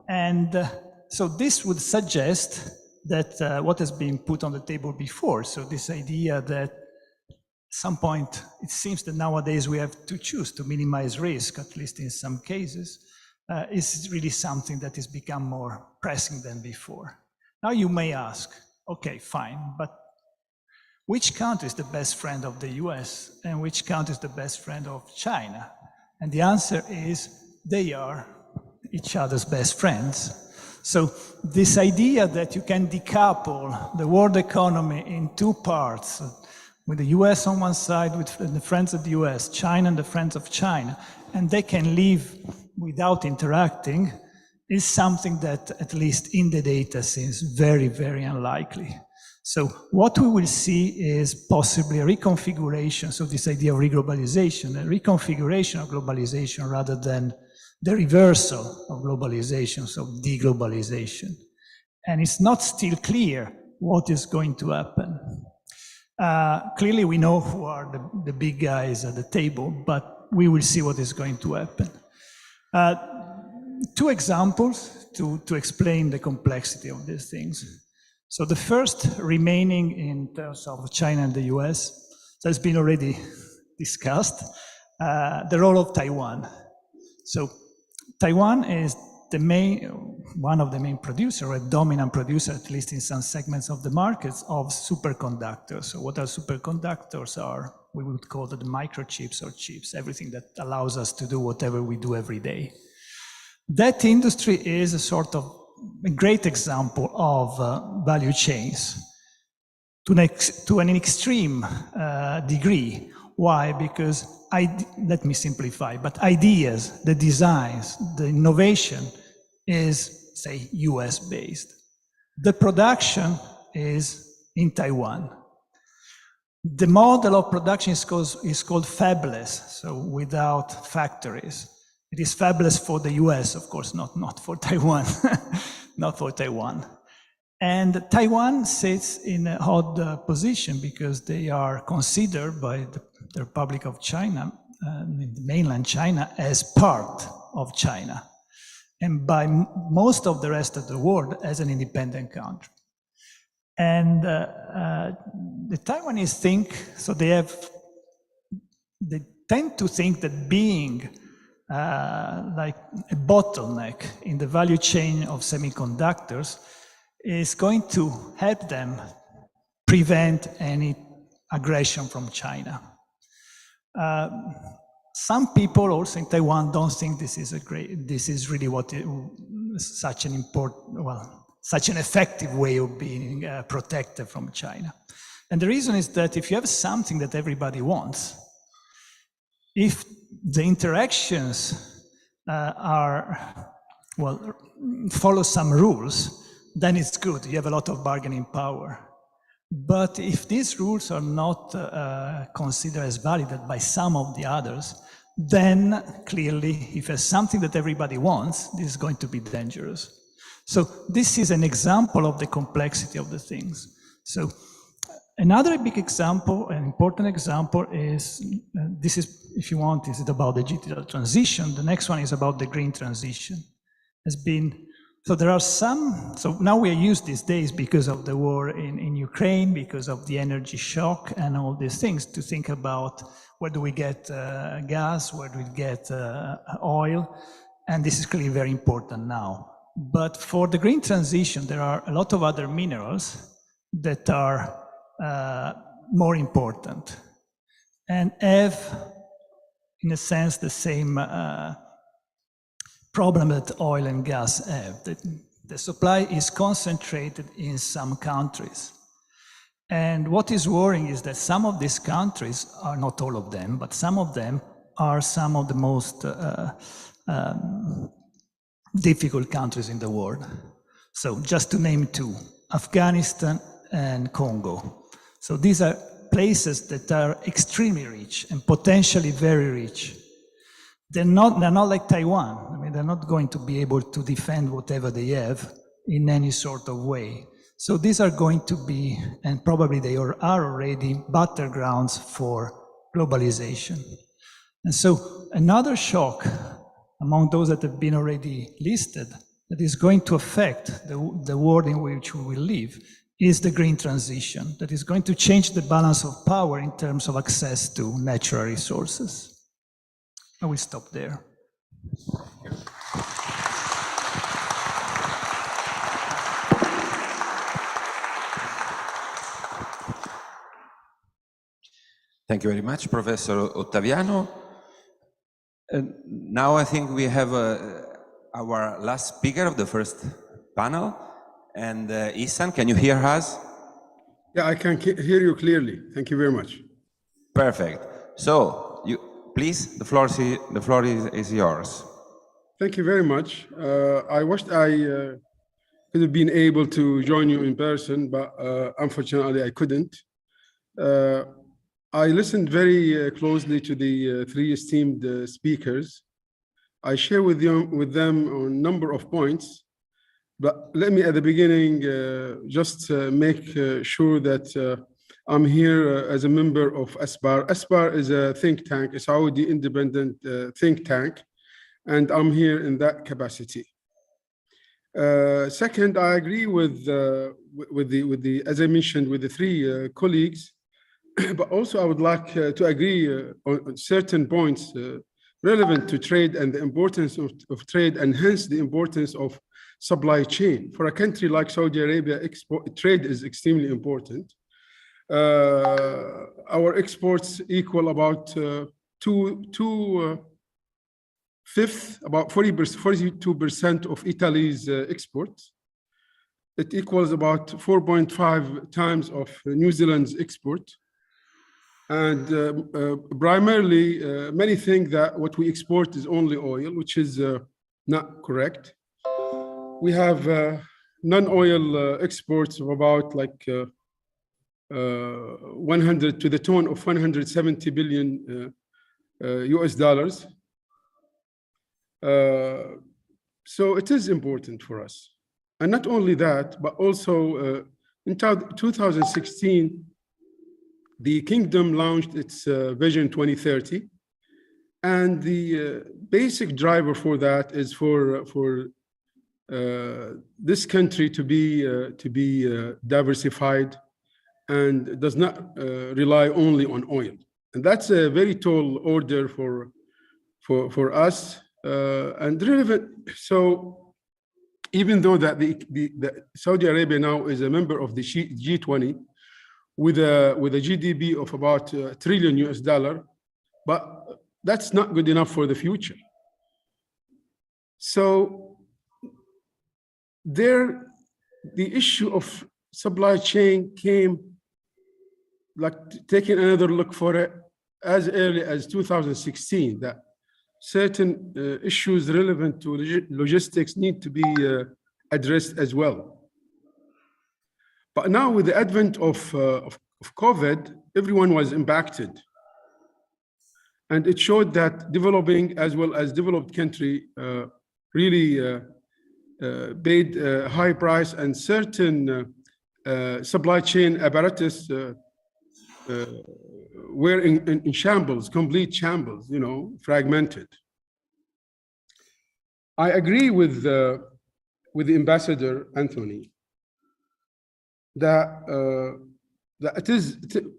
And so this would suggest that what has been put on the table before, so this idea that at some point, it seems that nowadays we have to choose to minimize risk, at least in some cases, is really something that has become more pressing than before. Now you may ask, okay, fine, but which country is the best friend of the US and which country is the best friend of China? And the answer is they are each other's best friends. So this idea that you can decouple the world economy in two parts, with the US on one side, with the friends of the US, China and the friends of China, and they can live without interacting, is something that, at least in the data, seems very, very unlikely. So what we will see is possibly a reconfiguration, so this idea of reglobalization, a reconfiguration of globalization rather than the reversal of globalization, so deglobalization. And it's not still clear what is going to happen. Clearly, we know who are the big guys at the table, but we will see what is going to happen. Two examples to explain the complexity of these things. So the first, remaining in terms of China and the US, so it's been already discussed, the role of Taiwan. So Taiwan is one of the main producers, or a dominant producer, at least in some segments of the markets, of superconductors. So what are superconductors? We would call them microchips or chips, everything that allows us to do whatever we do every day. That industry is a great example of value chains to an extreme degree. Why? Because, let me simplify, but ideas, the designs, the innovation is, say, US based. The production is in Taiwan. The model of production is called fabless, so without factories. It is fabulous for the US, of course, not for Taiwan, not for Taiwan. And Taiwan sits in an odd position because they are considered by the Republic of China, mainland China, as part of China, and by most of the rest of the world as an independent country. And the Taiwanese they tend to think that being like a bottleneck in the value chain of semiconductors is going to help them prevent any aggression from China. Some people also in Taiwan don't think this is really such an effective way of being protected from China. And the reason is that if you have something that everybody wants, if the interactions follow some rules, then it's good. You have a lot of bargaining power. But if these rules are not considered as valid by some of the others, then clearly, if there's something that everybody wants, this is going to be dangerous. So this is an example of the complexity of the things. So another big example, an important example is, this is, if you want, is it about the digital transition. The next one is about the green transition. So there are so now we are used these days because of the war in Ukraine, because of the energy shock and all these things, to think about where do we get gas, where do we get oil, and this is clearly very important now. But for the green transition, there are a lot of other minerals that are more important and have, in a sense, the same problem that oil and gas have. The supply is concentrated in some countries. And what is worrying is that some of these countries are, not all of them, but some of them are some of the most difficult countries in the world. So just to name two, Afghanistan and Congo. So these are places that are extremely rich and potentially very rich. They're not like Taiwan. I mean, they're not going to be able to defend whatever they have in any sort of way. So these are going to be, and probably they are already, battlegrounds for globalization. And so another shock among those that have been already listed that is going to affect the world in which we will live is the green transition, that is going to change the balance of power in terms of access to natural resources. I will stop there. Thank you very much, Professor Ottaviano. Now I think we have our last speaker of the first panel. And Ihsan, can you hear us? Yeah, I can hear you clearly. Thank you very much. Perfect. So, please, the floor is yours. Thank you very much. I wished I could have been able to join you in person, but unfortunately I couldn't. I listened very closely to the three esteemed speakers. I share with them a number of points. But let me at the beginning just make sure that I'm here as a member of ASPAR. ASPAR is a think tank, a Saudi independent think tank, and I'm here in that capacity. Second, I agree with the as I mentioned, with the three colleagues, but also I would like to agree on certain points relevant to trade and the importance of trade, and hence the importance of supply chain. For a country like Saudi Arabia, trade is extremely important. Our exports equal about fifth, about 42% of Italy's exports. It equals about 4.5 times of New Zealand's export. And primarily, many think that what we export is only oil, which is not correct. We have non-oil exports of about like 100 to the tune of 170 billion US dollars. So it is important for us. And not only that, but also in 2016, the kingdom launched its Vision 2030. And the basic driver for that is for this country to be diversified and does not rely only on oil. And that's a very tall order for us and relevant. So even though that the Saudi Arabia now is a member of the G20 with a GDP of about $1 trillion US, but that's not good enough for the future. So the issue of supply chain came, like taking another look for it as early as 2016, that certain issues relevant to logistics need to be addressed as well. But now with the advent of COVID, everyone was impacted. And it showed that developing as well as developed country really paid a high price, and certain supply chain apparatus were in shambles, complete shambles, you know, fragmented. I agree with the Ambassador Anthony that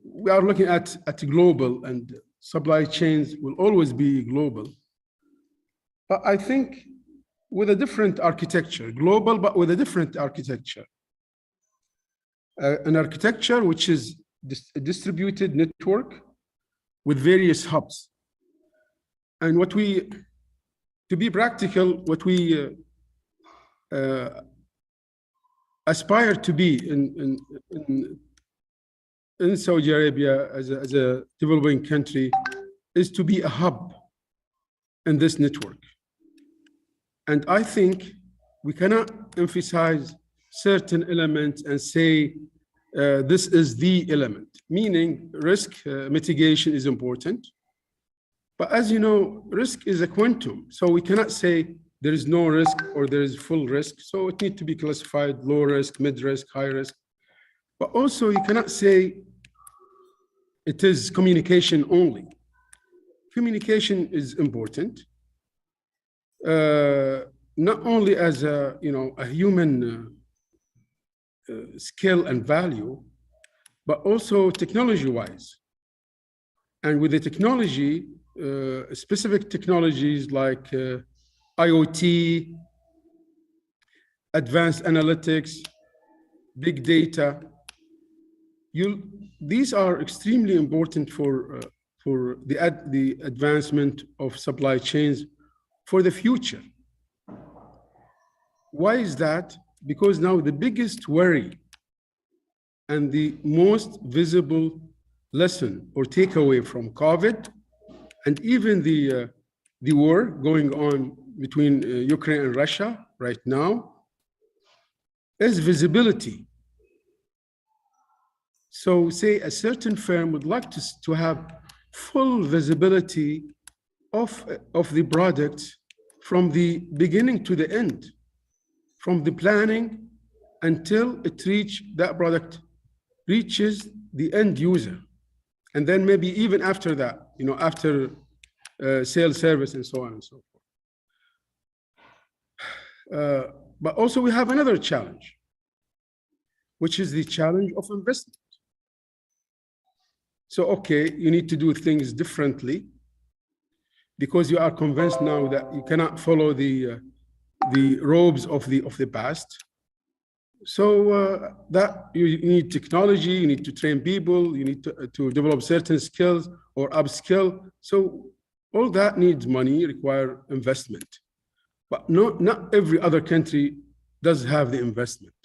we are looking at global, and supply chains will always be global. But I think with a different architecture, global, but with a different architecture. An architecture which is a distributed network with various hubs. And to be practical, what we aspire to be in Saudi Arabia as a developing country is to be a hub in this network. And I think we cannot emphasize certain elements and say this is the element, meaning risk mitigation is important. But as you know, risk is a quantum. So we cannot say there is no risk or there is full risk. So it needs to be classified low risk, mid risk, high risk. But also you cannot say it is communication only. Communication is important. Not only as a human skill and value, but also technology-wise. And with the technology, specific technologies like IoT, advanced analytics, big data, these are extremely important for the advancement of supply chains for the future. Why is that? Because now the biggest worry and the most visible lesson or takeaway from COVID, and even the war going on between Ukraine and Russia right now, is visibility. So say a certain firm would like to have full visibility of the product from the beginning to the end. from the planning until that product reaches the end user. And then maybe even after that, after sales, service, and so on and so forth. But also we have another challenge, which is the challenge of investment. So, okay, you need to do things differently because you are convinced now that you cannot follow the robes of the past. So that you need technology, you need to train people, you need to develop certain skills or upskill. So all that needs money, require investment. But not every other country does have the investment.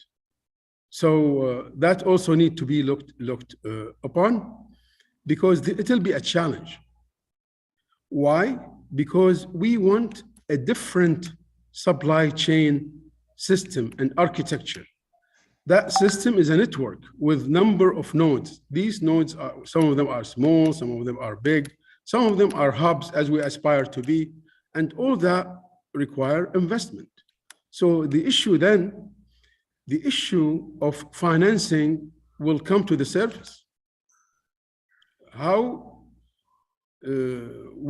So that also need to be looked upon, because it'll be a challenge. Why? Because we want a different supply chain system and architecture. That system is a network with number of nodes. These nodes are, some of them are small, some of them are big, some of them are hubs as we aspire to be, and all that require investment. So the issue of financing will come to the surface.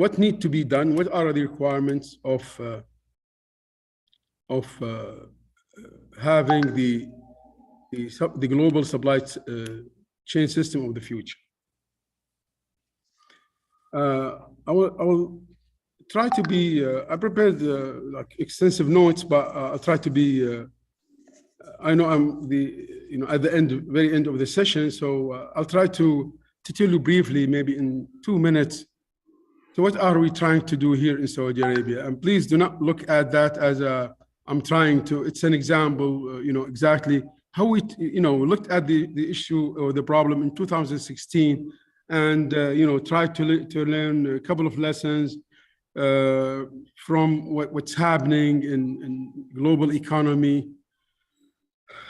What need to be done? What are the requirements of having the global supply chain system of the future? I will try to be. I prepared like extensive notes, but I'll try to be. I know I'm at the very end of the session, so I'll try to tell you briefly, maybe in 2 minutes. So what are we trying to do here in Saudi Arabia? And please do not look at that as it's an example, exactly how we, looked at the issue or the problem in 2016 and, tried to learn a couple of lessons from what's happening in global economy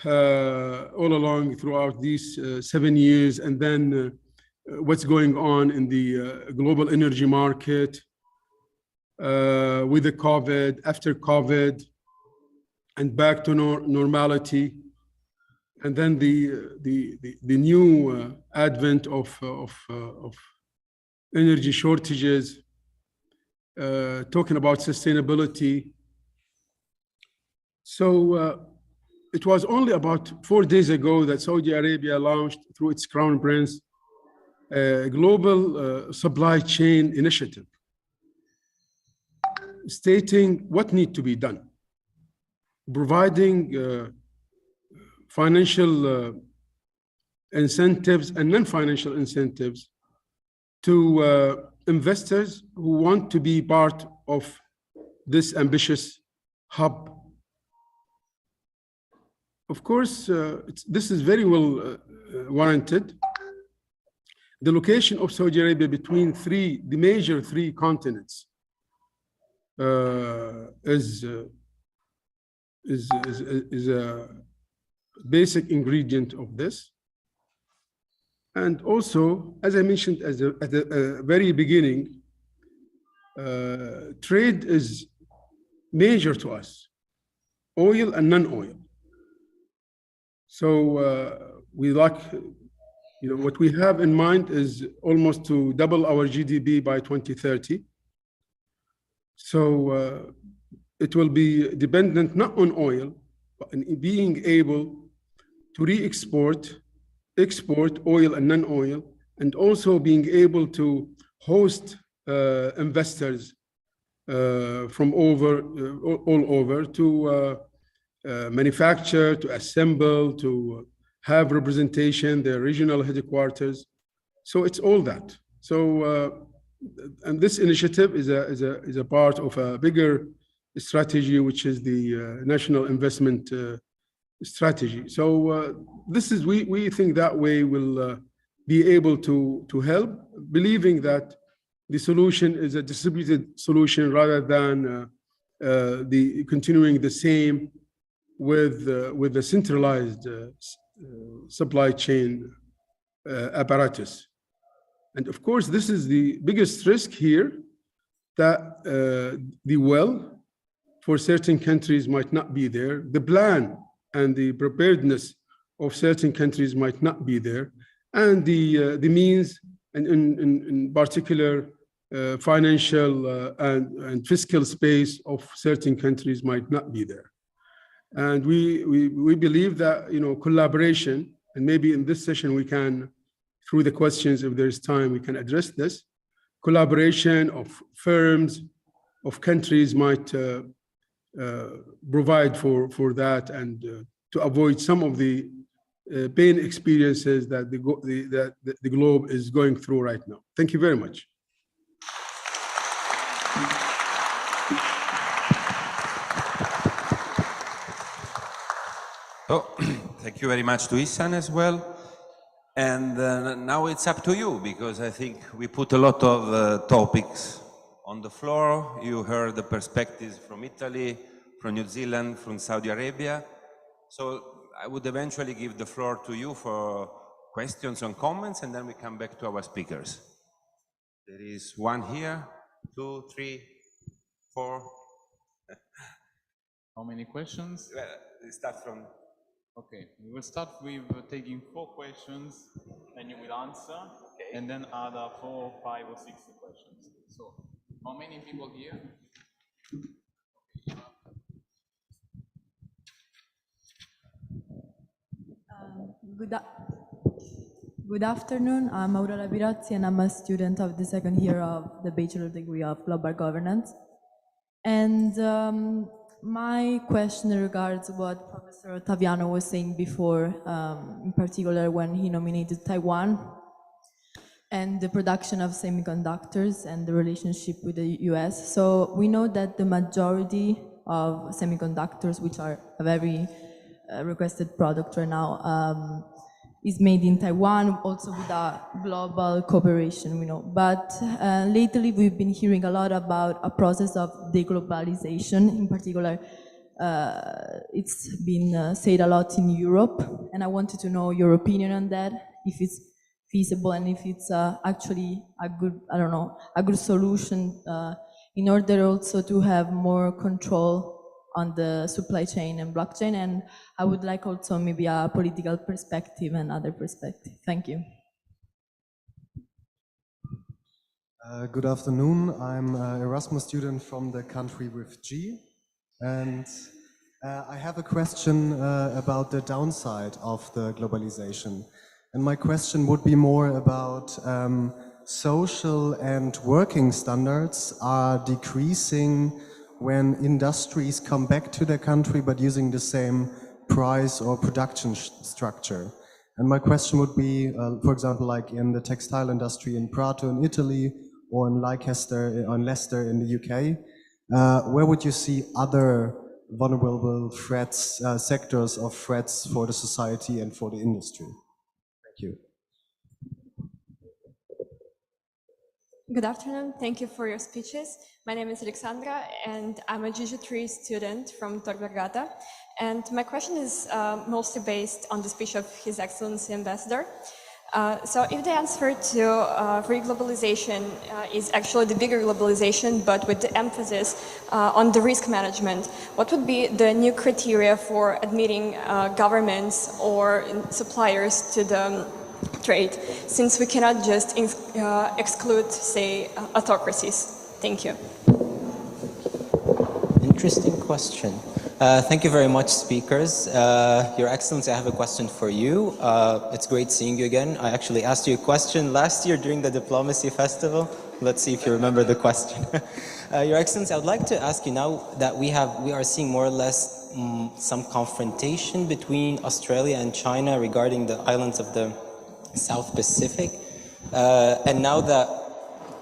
all along throughout these 7 years, and then what's going on in the global energy market with the COVID, after COVID, and back to normality, and then the new advent of energy shortages, talking about sustainability. So it was only about 4 days ago that Saudi Arabia launched, through its crown prince, a global supply chain initiative, stating what needs to be done, providing financial incentives and non-financial incentives to investors who want to be part of this ambitious hub. Of course, this is very well warranted. The location of Saudi Arabia between the major three continents is a basic ingredient of this. And also, as I mentioned at the very beginning, trade is major to us, oil and non-oil. So we like, what we have in mind is almost to double our GDP by 2030. So it will be dependent not on oil, but in being able to export oil and non-oil, and also being able to host investors from all over to manufacture, to assemble, to have representation, their regional headquarters. So it's all that. So, and this initiative is a part of a bigger strategy, which is the national investment strategy. So this is, we think that way will be able to help, believing that the solution is a distributed solution rather than the continuing the same with the centralized supply chain apparatus. And of course, this is the biggest risk here, that the well for certain countries might not be there. The plan and the preparedness of certain countries might not be there. And the means, and in particular, financial and fiscal space of certain countries might not be there. And we believe that, collaboration, and maybe in this session we can, through the questions, if there's time, we can address this. Collaboration of firms, of countries might provide for that, and to avoid some of the pain experiences that the globe is going through right now. Thank you very much. So, thank you very much to Ihsan as well. And now it's up to you, because I think we put a lot of topics on the floor. You heard the perspectives from Italy, from New Zealand, from Saudi Arabia. So I would eventually give the floor to you for questions and comments, and then we come back to our speakers. There is one here, 2, 3, 4. How many questions? We start from... Okay, we will start with taking 4 questions, and you will answer, okay, and then other 4, 5, or 6 questions. So, how many people here? Good afternoon. I'm Aurora Virazzi, and I'm a student of the second year of the bachelor degree of global governance. And my question regards what Professor Ottaviano was saying before, in particular when he nominated Taiwan and the production of semiconductors and the relationship with the US. So we know that the majority of semiconductors, which are a very requested product right now, is made in Taiwan, also with a global cooperation, we know. But lately we've been hearing a lot about a process of deglobalization. In particular, it's been said a lot in Europe, and I wanted to know your opinion on that, if it's feasible and if it's actually a good, a good solution in order also to have more control on the supply chain and blockchain. And I would like also maybe a political perspective and other perspective. Thank you. Good afternoon. I'm an Erasmus student from the country with G, and I have a question about the downside of the globalization. And my question would be more about social and working standards are decreasing when industries come back to their country but using the same price or production structure. And my question would be, for example, like in the textile industry in Prato in Italy, or in Leicester in the UK, where would you see other vulnerable threats, sectors of threats for the society and for the industry? Thank you. Good afternoon. Thank you for your speeches. My name is Alexandra, and I'm a GG3 student from Tor Vergata. And my question is mostly based on the speech of His Excellency Ambassador. So if the answer to re-globalization is actually the bigger globalization, but with the emphasis on the risk management, what would be the new criteria for admitting governments or suppliers to the trade, since we cannot just exclude, say, autocracies? Thank you. Interesting question. Thank you very much, speakers. Your Excellency, I have a question for you. It's great seeing you again. I actually asked you a question last year during the Diplomacy Festival. Let's see if you remember the question. Your Excellency, I would like to ask you, now that we are seeing more or less some confrontation between Australia and China regarding the islands of the South Pacific, and now that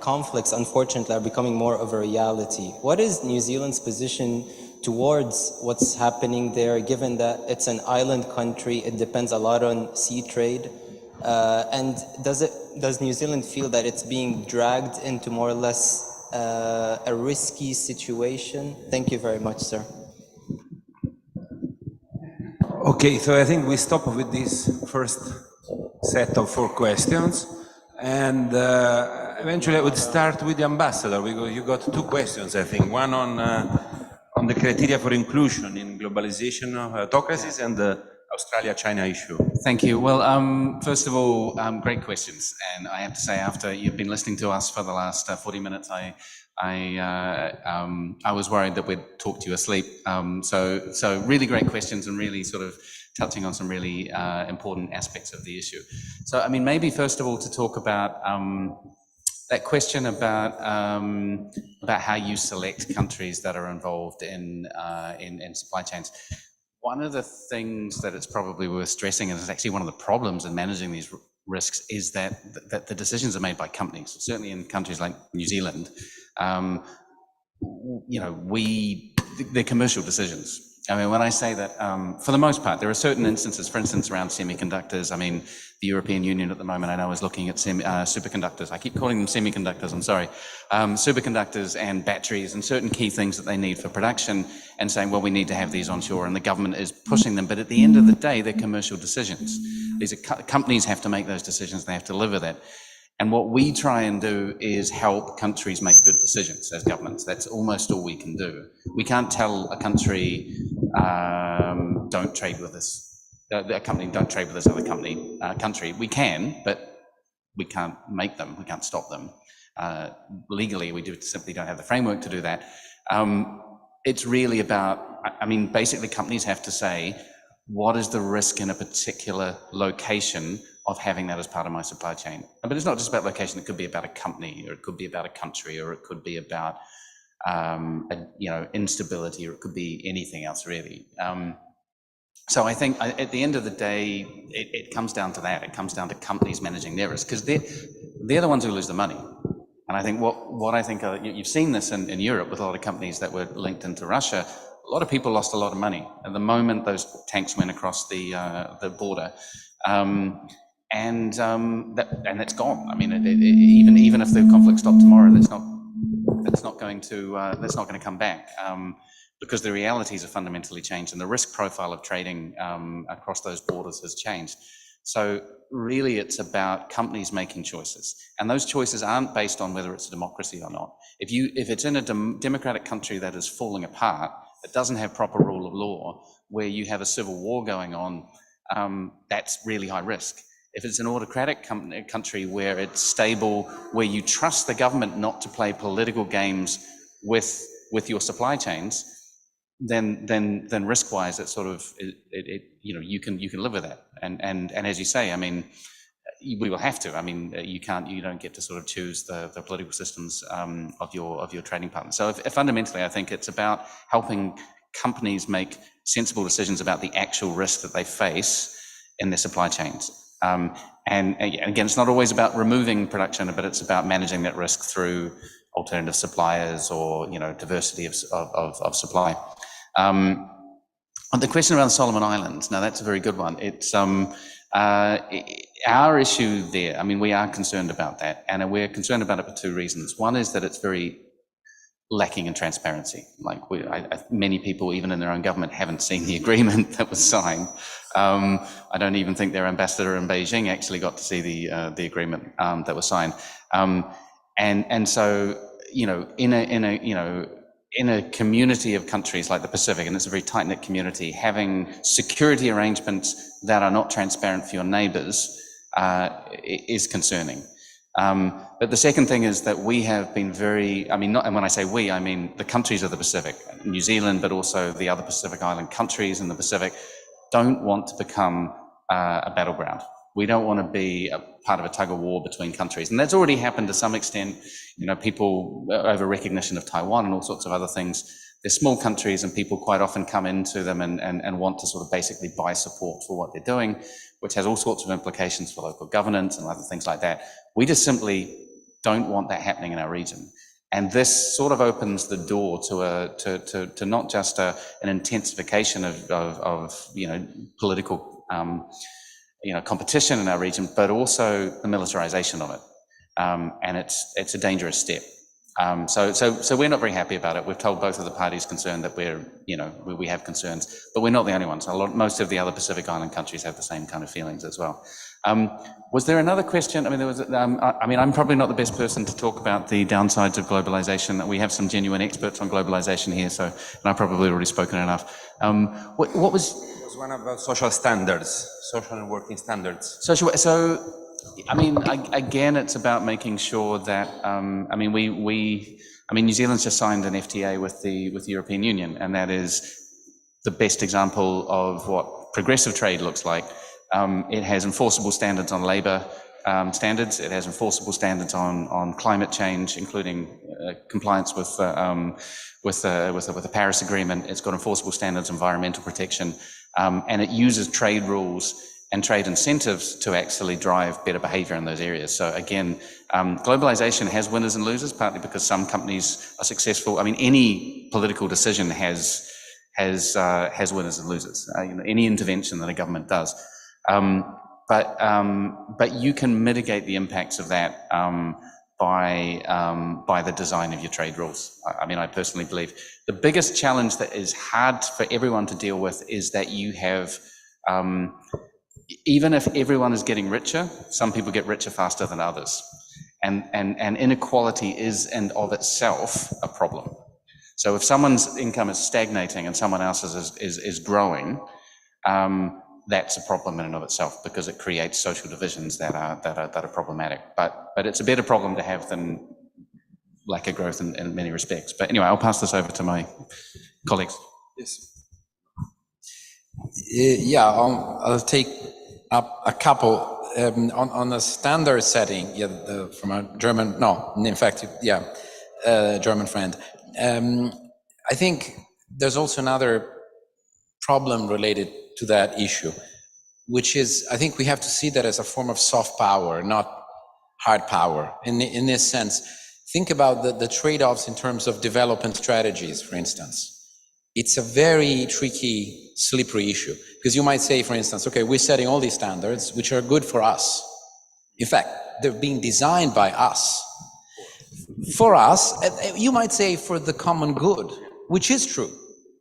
conflicts, unfortunately, are becoming more of a reality, what is New Zealand's position towards what's happening there, given that it's an island country, it depends a lot on sea trade, and does New Zealand feel that it's being dragged into more or less a risky situation? Thank you very much, sir. Okay, so I think we stop with this first set of 4 questions, and eventually I would start with the ambassador, because you got 2 questions, I think. One on the criteria for inclusion in globalization of autocracies and the Australia-China issue. Thank you. Well, first of all, great questions. And I have to say, after you've been listening to us for the last 40 minutes, I was worried that we'd talked you asleep. So really great questions and really sort of touching on some really important aspects of the issue. So, I mean, maybe first of all to talk about that question about how you select countries that are involved in supply chains. One of the things that it's probably worth stressing, and it's actually one of the problems in managing these risks, is that the decisions are made by companies. Certainly in countries like New Zealand, they're commercial decisions. I mean, when I say that, for the most part, there are certain instances, for instance, around semiconductors. I mean, the European Union at the moment, I know, is looking at superconductors. I keep calling them semiconductors, I'm sorry. Superconductors and batteries and certain key things that they need for production, and saying, well, we need to have these onshore, and the government is pushing them. But at the end of the day, they're commercial decisions. These are companies have to make those decisions, they have to deliver that. And what we try and do is help countries make good decisions as governments. That's almost all we can do. We can't tell a country, don't trade with us. A company, don't trade with this other country. We can, but we can't make them. We can't stop them. Legally, we simply don't have the framework to do that. It's really about, I mean, basically companies have to say, what is the risk in a particular location of having that as part of my supply chain? But it's not just about location. It could be about a company, or it could be about a country, or it could be about instability, or it could be anything else really. So I think at the end of the day, it comes down to that. It comes down to companies managing their risk, because they're the ones who lose the money. And I think what I think you've seen this in Europe with a lot of companies that were linked into Russia. A lot of people lost a lot of money at the moment those tanks went across the border. And that's gone. I mean, even if the conflict stopped tomorrow, that's not going to come back, because the realities have fundamentally changed, and the risk profile of trading across those borders has changed. So really, it's about companies making choices, and those choices aren't based on whether it's a democracy or not. If it's in a democratic country that is falling apart, that doesn't have proper rule of law, where you have a civil war going on, that's really high risk. If it's an autocratic country where it's stable, where you trust the government not to play political games with your supply chains, then risk-wise, it's sort of you can live with that. And as you say, I mean, we will have to. I mean, you don't get to sort of choose the political systems of your trading partners. So fundamentally, I think it's about helping companies make sensible decisions about the actual risk that they face in their supply chains. And again, it's not always about removing production, but it's about managing that risk through alternative suppliers or diversity of supply. The question around Solomon Islands, now that's a very good one. It's our issue there. I mean, we are concerned about that, and we're concerned about it for two reasons. One is that it's very lacking in transparency. Like many people, even in their own government, haven't seen the agreement that was signed. I don't even think their ambassador in Beijing actually got to see the agreement that was signed. And so in a community of countries like the Pacific, and it's a very tight-knit community, having security arrangements that are not transparent for your neighbors is concerning. But the second thing is that we have been and when I say we, I mean the countries of the Pacific, New Zealand, but also the other Pacific Island countries in the Pacific, don't want to become a battleground. We don't want to be a part of a tug of war between countries. And that's already happened to some extent, people over recognition of Taiwan and all sorts of other things. They're small countries, and people quite often come into them and want to sort of basically buy support for what they're doing, which has all sorts of implications for local governance and other things like that. We just simply don't want that happening in our region. And this sort of opens the door to not just an intensification of political competition in our region, but also the militarization of it. And it's a dangerous step. So we're not very happy about it. We've told both of the parties concerned that we have concerns, but we're not the only ones. Most of the other Pacific Island countries have the same kind of feelings as well. Was there another question? I mean, there was. I mean, I'm probably not the best person to talk about the downsides of globalization. We have some genuine experts on globalization here, so and I've probably already spoken enough. What was? It was one about social standards, social and working standards. So, I mean, again, it's about making sure that. I mean, New Zealand's just signed an FTA with the European Union, and that is the best example of what progressive trade looks like. It has enforceable standards on labour standards. It has enforceable standards on climate change, including compliance with the Paris Agreement. It's got enforceable standards, environmental protection, and it uses trade rules and trade incentives to actually drive better behaviour in those areas. So again, globalisation has winners and losers, partly because some companies are successful. I mean, any political decision has winners and losers. Any intervention that a government does. But you can mitigate the impacts of that by the design of your trade rules. I mean, I personally believe the biggest challenge that is hard for everyone to deal with is that you have, even if everyone is getting richer, some people get richer faster than others. And inequality is and of itself a problem. So if someone's income is stagnating and someone else's is growing, that's a problem in and of itself, because it creates social divisions that are problematic. But it's a better problem to have than lack of growth in many respects. But anyway, I'll pass this over to my colleagues. Yes. Yeah, I'll take up a couple on the standard setting. Yeah, from a German. No, in fact, yeah, German friend. I think there's also another problem related to that issue, which is, I think we have to see that as a form of soft power, not hard power. In this sense, think about the trade-offs in terms of development strategies, for instance. It's a very tricky, slippery issue, because you might say, for instance, okay, we're setting all these standards which are good for us. In fact, they're being designed by us. For us, you might say for the common good, which is true.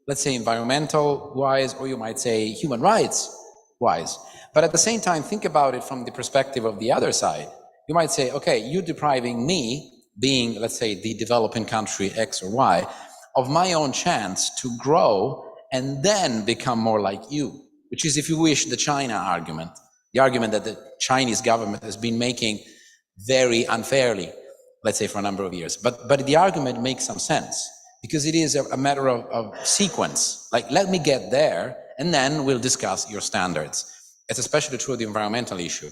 Let's say environmental-wise, or you might say human rights-wise. But at the same time, think about it from the perspective of the other side. You might say, okay, you're depriving me, being, let's say, the developing country X or Y, of my own chance to grow and then become more like you, which is, if you wish, the China argument, the argument that the Chinese government has been making very unfairly, let's say, for a number of years. But the argument makes some sense, because it is a matter of sequence. Like, let me get there, and then we'll discuss your standards. It's especially true of the environmental issue,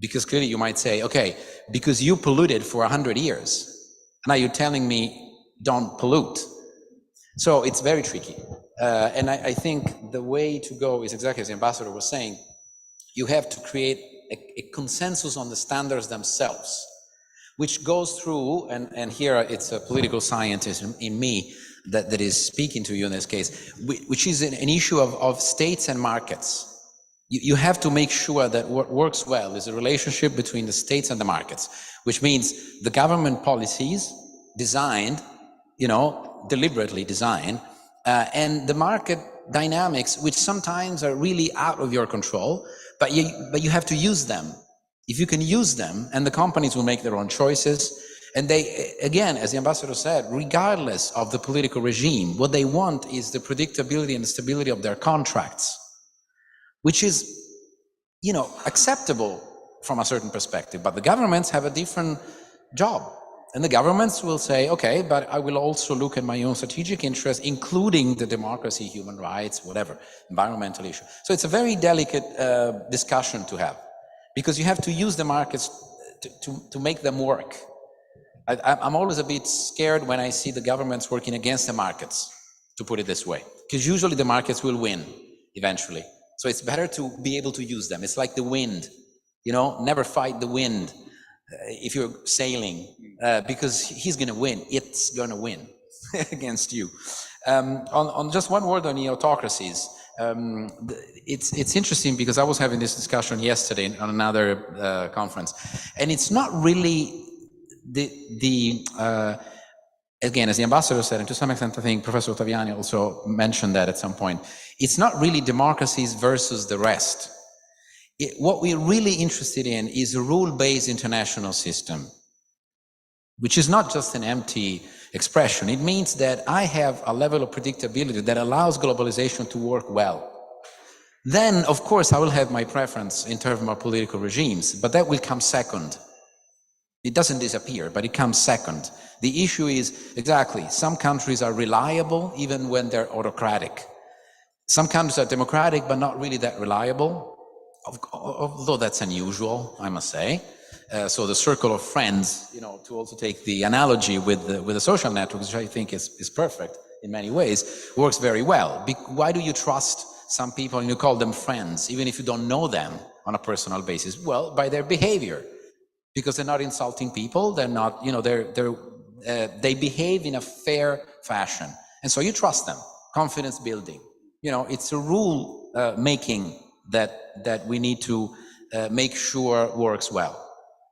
because clearly you might say, okay, because you polluted for 100 years, now you're telling me don't pollute. So it's very tricky. And I think the way to go is exactly as the ambassador was saying. You have to create a consensus on the standards themselves, which goes through, and here it's a political scientist in me that is speaking to you in this case, which is an issue of states and markets. You have to make sure that what works well is a relationship between the states and the markets, which means the government policies designed, deliberately designed, and the market dynamics, which sometimes are really out of your control, but you have to use them. If you can use them, and the companies will make their own choices, and they, again, as the ambassador said, regardless of the political regime, what they want is the predictability and stability of their contracts, which is, acceptable from a certain perspective. But the governments have a different job. And the governments will say, okay, but I will also look at my own strategic interests, including the democracy, human rights, whatever, environmental issue. So it's a very delicate discussion to have, because you have to use the markets to make them work. I'm always a bit scared when I see the governments working against the markets, to put it this way, because usually the markets will win eventually. So it's better to be able to use them. It's like the wind, never fight the wind if you're sailing, because he's going to win. It's going to win against you. On just one word on autocracies, it's interesting, because I was having this discussion yesterday on another conference, and it's not really again, as the ambassador said, and to some extent I think Professor Ottaviani also mentioned that at some point, it's not really democracies versus the rest. What we're really interested in is a rule-based international system, which is not just an empty expression. It means that I have a level of predictability that allows globalization to work well. Then, of course, I will have my preference in terms of political regimes, but that will come second. It doesn't disappear, but it comes second. The issue is, exactly, some countries are reliable even when they're autocratic. Some countries are democratic, but not really that reliable, although that's unusual, I must say. So the circle of friends, you know, to also take the analogy with the social networks, which I think is perfect in many ways, works very well. Why do you trust some people and you call them friends, even if you don't know them on a personal basis? Well, by their behavior, because they're not insulting people, they're not, you know, they behave in a fair fashion. And so you trust them, confidence building. You know, it's a rule making that we need to make sure works well.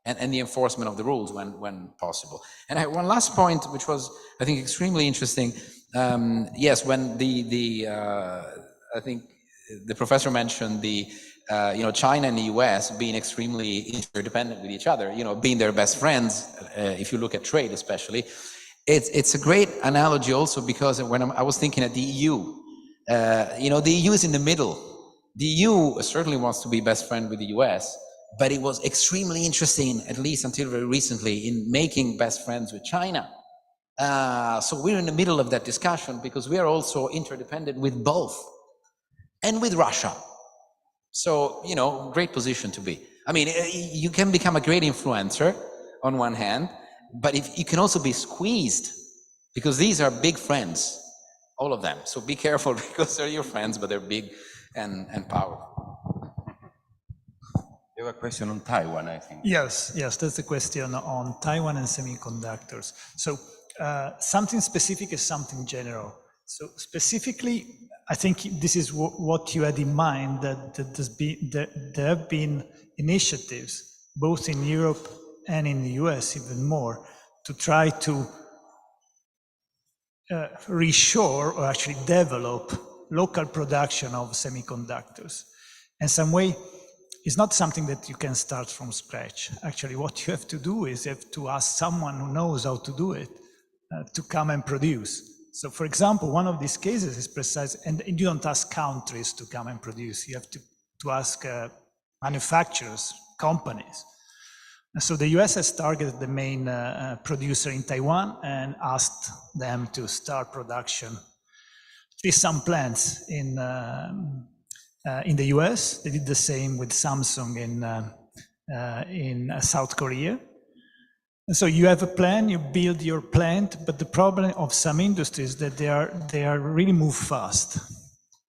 And the enforcement of the rules when possible. And I have one last point, which was, I think, extremely interesting. Yes, when I think the professor mentioned you know, China and the US being extremely interdependent with each other, you know, being their best friends, if you look at trade especially. It's a great analogy also because when I was thinking at the EU, you know, the EU is in the middle. The EU certainly wants to be best friend with the US, but it was extremely interesting, at least until very recently, in making best friends with China. So we're in the middle of that discussion because we are also interdependent with both, and with Russia. So, you know, great position to be. I mean, you can become a great influencer on one hand, but you can also be squeezed because these are big friends, all of them. So be careful because they're your friends, but they're big and powerful. You have a question on Taiwan, I think. Yes, that's the question on Taiwan and semiconductors. So something specific is something general. So specifically, I think this is what you had in mind, that there have been initiatives, both in Europe and in the US even more, to try to reshore or actually develop local production of semiconductors. In some way, it's not something that you can start from scratch. Actually, what you have to do is you have to ask someone who knows how to do it to come and produce. So, for example, one of these cases is precise, and you don't ask countries to come and produce. You have to ask manufacturers, companies. And so the US has targeted the main producer in Taiwan and asked them to start production. At least some plants in the US. They did the same with Samsung in South Korea. And so you have a plan, you build your plant, but the problem of some industries is that they are really move fast.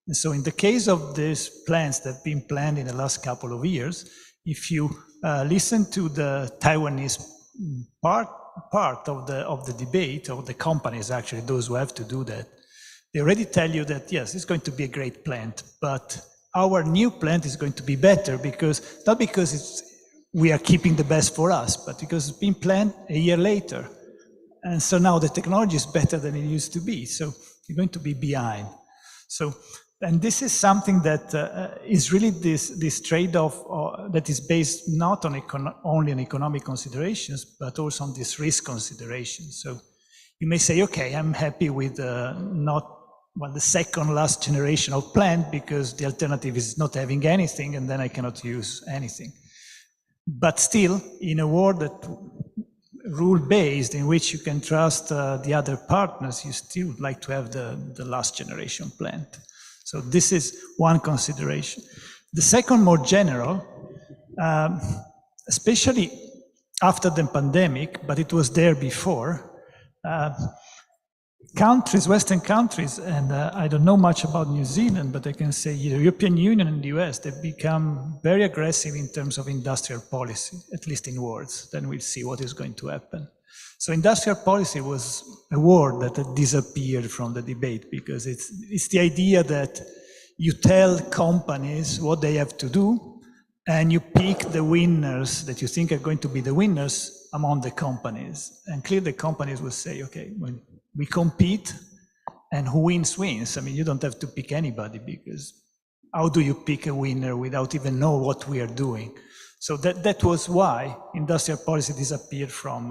And so in the case of these plants that have been planned in the last couple of years, if you listen to the Taiwanese part of the debate, of the companies actually, those who have to do that, they already tell you that yes, it's going to be a great plant, but our new plant is going to be better because, not because we are keeping the best for us, but because it's been planned a year later. And so now the technology is better than it used to be. So you're going to be behind. So, and this is something that is really this trade-off that is based not on only on economic considerations, but also on this risk considerations. So you may say, okay, I'm happy with the second last generation of plant because the alternative is not having anything and then I cannot use anything. But still, in a world that rule-based, in which you can trust the other partners, you still would like to have the last generation plant. So this is one consideration. The second, more general, especially after the pandemic, but it was there before, Western countries, and I don't know much about New Zealand, but I can say the European Union and the US, they've become very aggressive in terms of industrial policy, at least in words. Then we'll see what is going to happen. So industrial policy was a word that had disappeared from the debate because it's the idea that you tell companies what they have to do and you pick the winners that you think are going to be the winners among the companies. And clearly the companies will say, okay, when we compete and who wins, wins. I mean, you don't have to pick anybody because how do you pick a winner without even know what we are doing? So that was why industrial policy disappeared from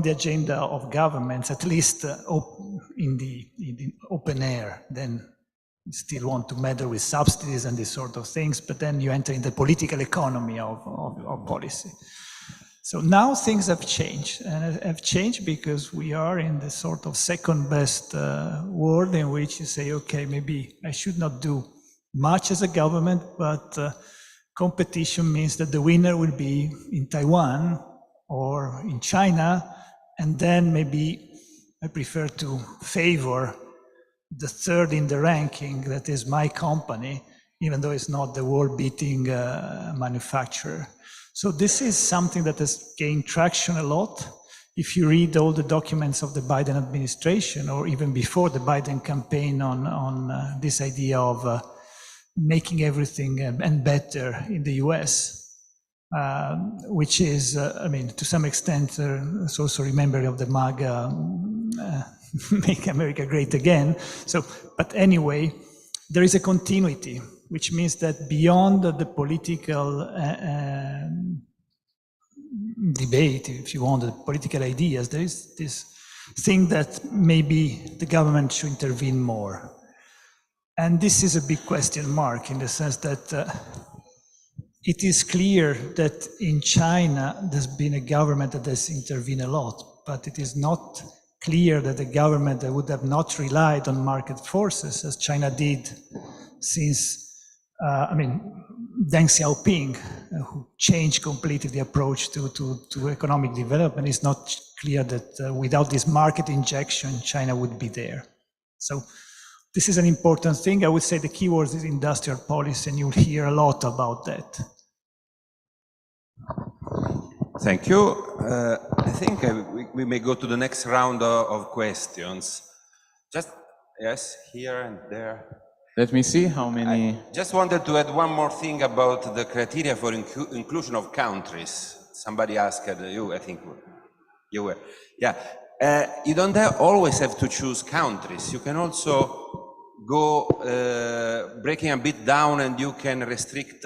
the agenda of governments, at least in the open air. Then you still want to meddle with subsidies and these sort of things, but then you enter in the political economy of policy. So now things have changed, and have changed because we are in the sort of second best world in which you say, okay, maybe I should not do much as a government, but competition means that the winner will be in Taiwan or in China, and then maybe I prefer to favor the third in the ranking, that is my company, even though it's not the world-beating manufacturer. So this is something that has gained traction a lot. If you read all the documents of the Biden administration, or even before the Biden campaign on this idea of making everything and better in the US, which is, I mean, to some extent, it's also remembering of the MAGA, Make America Great Again. So, but anyway, there is a continuity, which means that beyond the political debate, if you want, the political ideas, there is this thing that maybe the government should intervene more. And this is a big question mark, in the sense that it is clear that in China there's been a government that has intervened a lot, but it is not clear that the government that would have not relied on market forces, as China did since, I mean, Deng Xiaoping, who changed completely the approach to economic development. It's not clear that without this market injection, China would be there. So this is an important thing. I would say the key word is industrial policy, and you'll hear a lot about that. Thank you. I think we may go to the next round of questions. Just, yes, here and there. Let me see how many. I just wanted to add one more thing about the criteria for inclusion of countries. Somebody asked you, I think you were. Yeah, you don't always have to choose countries. You can also go breaking a bit down, and you can restrict,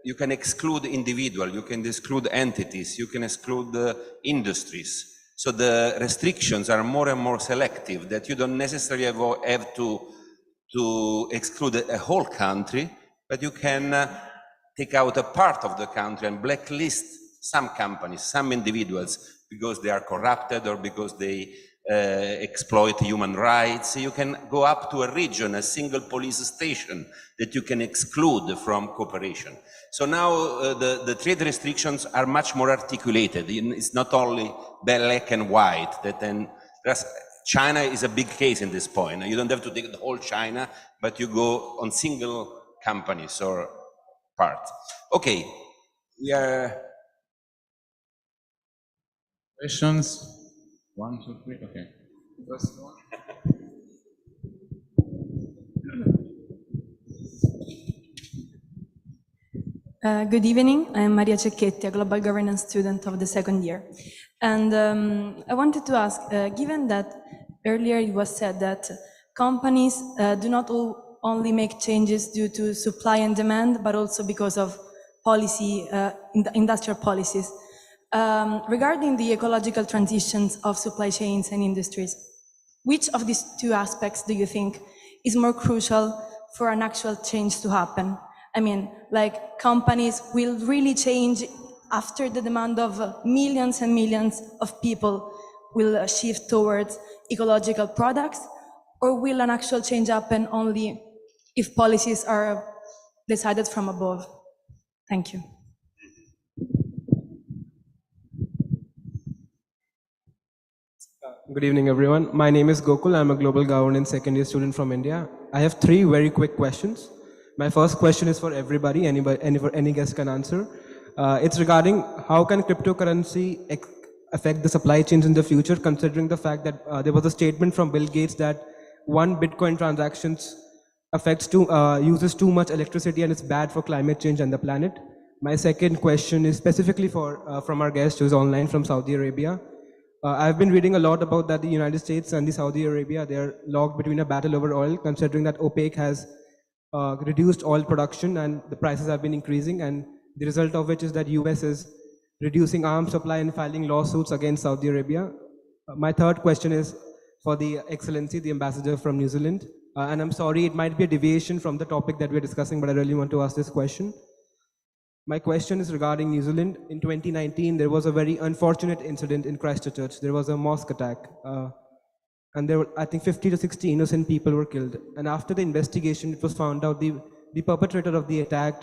you can exclude individual, you can exclude entities, you can exclude industries. So the restrictions are more and more selective, that you don't necessarily have to exclude a whole country, but you can take out a part of the country and blacklist some companies, some individuals, because they are corrupted or because they exploit human rights. You can go up to a region, a single police station that you can exclude from cooperation. So now the trade restrictions are much more articulated. It's not only black and white. That then China is a big case in this point. You don't have to take the whole China, but you go on single companies or parts. Okay, we are. Questions? 1, 2, 3. Okay. First one. Good evening. I'm Maria Cecchetti, a global governance student of the second year. And I wanted to ask, given that earlier it was said that companies do not only make changes due to supply and demand, but also because of policy, industrial policies. Regarding the ecological transitions of supply chains and industries, which of these two aspects do you think is more crucial for an actual change to happen? I mean, like, companies will really change after the demand of millions and millions of people will shift towards ecological products, or will an actual change happen only if policies are decided from above? Thank you. Good evening, everyone. My name is Gokul. I'm a global governance second year student from India. I have 3 very quick questions. My first question is for everybody, any guest can answer. It's regarding how can cryptocurrency affect the supply chains in the future, considering the fact that there was a statement from Bill Gates that 1 Bitcoin transactions uses too much electricity and it's bad for climate change and the planet. My second question is specifically from our guest who's online from Saudi Arabia. I've been reading a lot about that the United States and the Saudi Arabia, they're locked between a battle over oil, considering that OPEC has reduced oil production and the prices have been increasing, and the result of which is that US is reducing arms supply and filing lawsuits against Saudi Arabia. My third question is for the Excellency, the Ambassador from New Zealand. And I'm sorry, it might be a deviation from the topic that we're discussing, but I really want to ask this question. My question is regarding New Zealand. In 2019, there was a very unfortunate incident in Christchurch. There was a mosque attack. And there were, I think, 50 to 60 innocent people were killed. And after the investigation, it was found out the perpetrator of the attack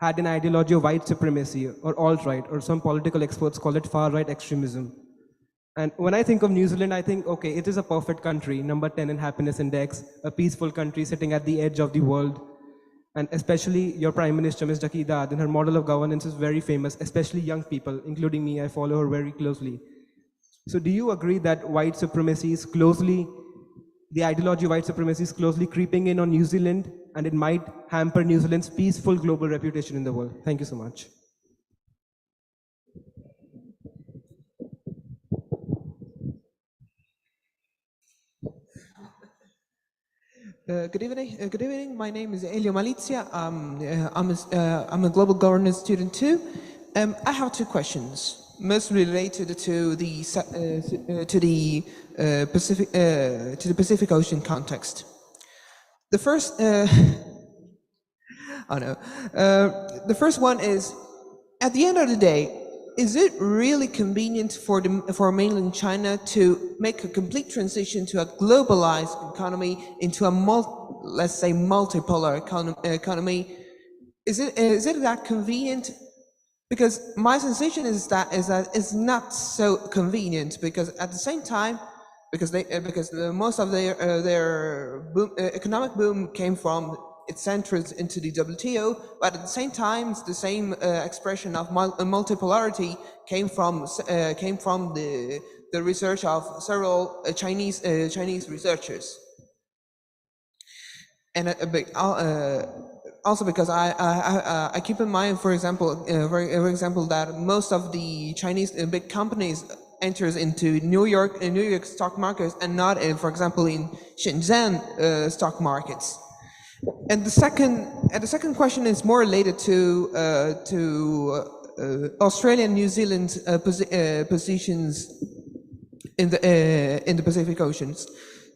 had an ideology of white supremacy or alt-right, or some political experts call it far-right extremism. And when I think of New Zealand, I think, okay, it is a perfect country, number 10 in happiness index, a peaceful country sitting at the edge of the world. And especially your Prime Minister, Ms. Dakidad, and her model of governance is very famous, especially young people, including me. I follow her very closely. So do you agree that white supremacy is closely, the ideology of white supremacy is closely creeping in on New Zealand, and it might hamper New Zealand's peaceful global reputation in the world? Thank you so much. Good evening. My name is Elio Malizia. I'm a global governance student too. I have two questions, mostly related to the Pacific Ocean context. The first, the first one is, at the end of the day, is it really convenient for mainland China to make a complete transition to a globalized economy, into a let's say multipolar economy? Is it that convenient? Because my sensation is that it's not so convenient, because at the same time, because most of their economic boom came from its entrance into the WTO, but at the same time, the same expression of multipolarity came from the research of several Chinese researchers, and also because I keep in mind, for example, that most of the Chinese big companies enters into New York stock markets, and not, for example, in Shenzhen stock markets. And the second question is more related to Australia and New Zealand's positions in the Pacific Oceans.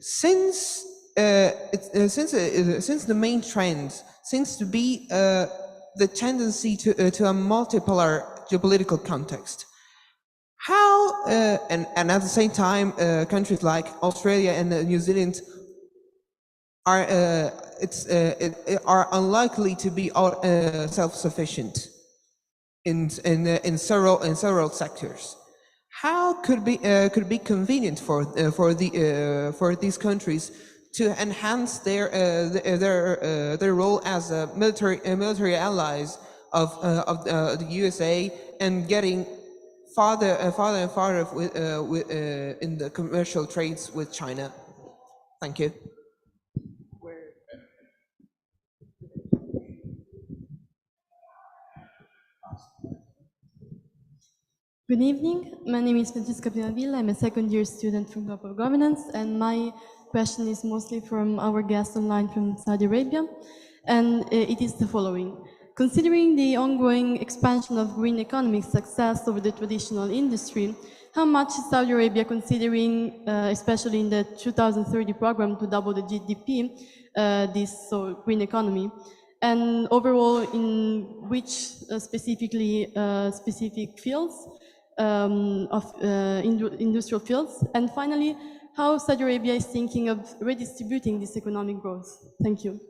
Since the main trend seems to be the tendency to a multipolar geopolitical context, how and at the same time countries like Australia and New Zealand are unlikely to be self-sufficient in several sectors. How could it be convenient for these countries to enhance their role as military allies of the USA, and getting farther and farther in the commercial trades with China? Thank you. Good evening. My name is Francisca Pinavilla. I'm a second-year student from Global Governance, and my question is mostly from our guest online from Saudi Arabia, and it is the following. Considering the ongoing expansion of green economic success over the traditional industry, how much is Saudi Arabia considering, especially in the 2030 program, to double the GDP, this green economy? And overall, in which specific fields of industrial fields? And finally, how Saudi Arabia is thinking of redistributing this economic growth? Thank you.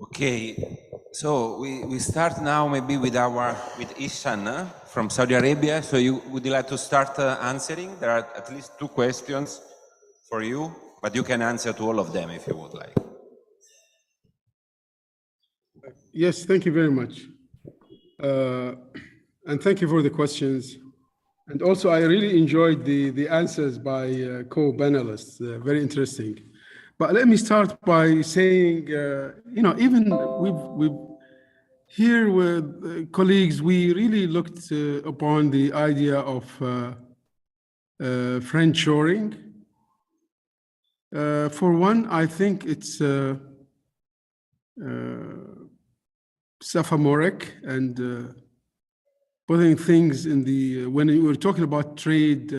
Okay, so we start now maybe with Ishan from Saudi Arabia. So would you like to start answering? There are at least two questions for you, but you can answer to all of them if you would like. Yes, thank you very much. And thank you for the questions. And also, I really enjoyed the answers by co-panelists, very interesting. But let me start by saying, even we've here with colleagues, we really looked upon the idea of friendshoring. For one, I think it's sophomoric and putting things in the, when we were talking about trade,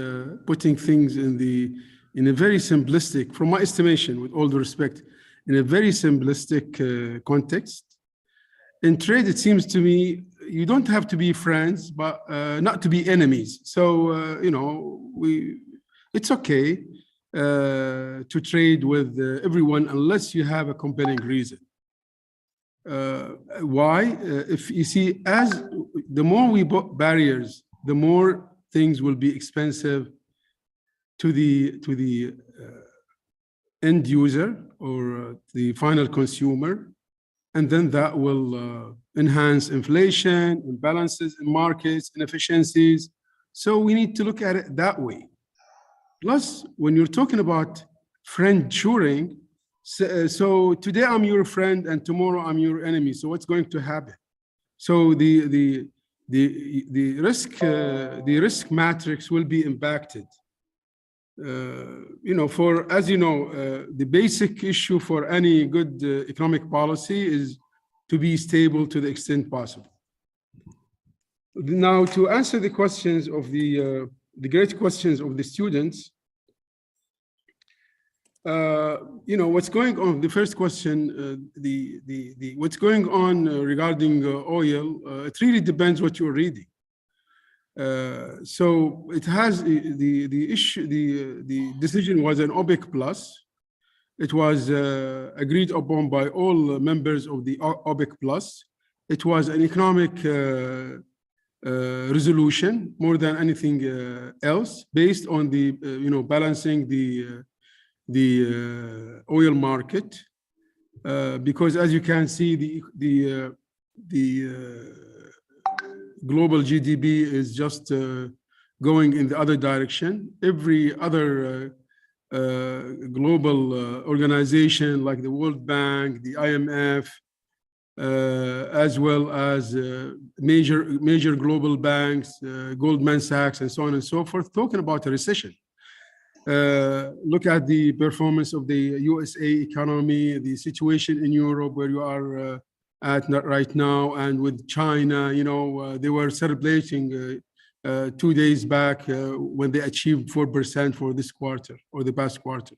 putting things in a very simplistic, from my estimation, with all due respect, in a very simplistic context. In trade, it seems to me, you don't have to be friends, but not to be enemies. So, you know, it's okay to trade with everyone unless you have a compelling reason. Why? If you see, as the more we put barriers, the more things will be expensive to the end user or the final consumer, and then that will enhance inflation, imbalances in markets, inefficiencies. So we need to look at it that way. Plus, when you're talking about friend-shoring, so today I'm your friend and tomorrow I'm your enemy. So what's going to happen? So the risk matrix will be impacted. You know, as you know, the basic issue for any good economic policy is to be stable to the extent possible. Now, to answer the questions of the great questions of the students, you know, what's going on, the first question, what's going on regarding oil, it really depends what you're reading. So it has the issue, the decision was an OPEC plus. It was agreed upon by all members of the OPEC plus. It was an economic resolution more than anything else, based on the you know, balancing the oil market, because as you can see, the global GDP is just going in the other direction. Every other global organization like the World Bank, the IMF, as well as major global banks, Goldman Sachs, and so on and so forth, talking about a recession. Look at the performance of the USA economy, the situation in Europe where you are at right now, and with China, you know, they were celebrating 2 days back when they achieved 4% for this quarter or the past quarter.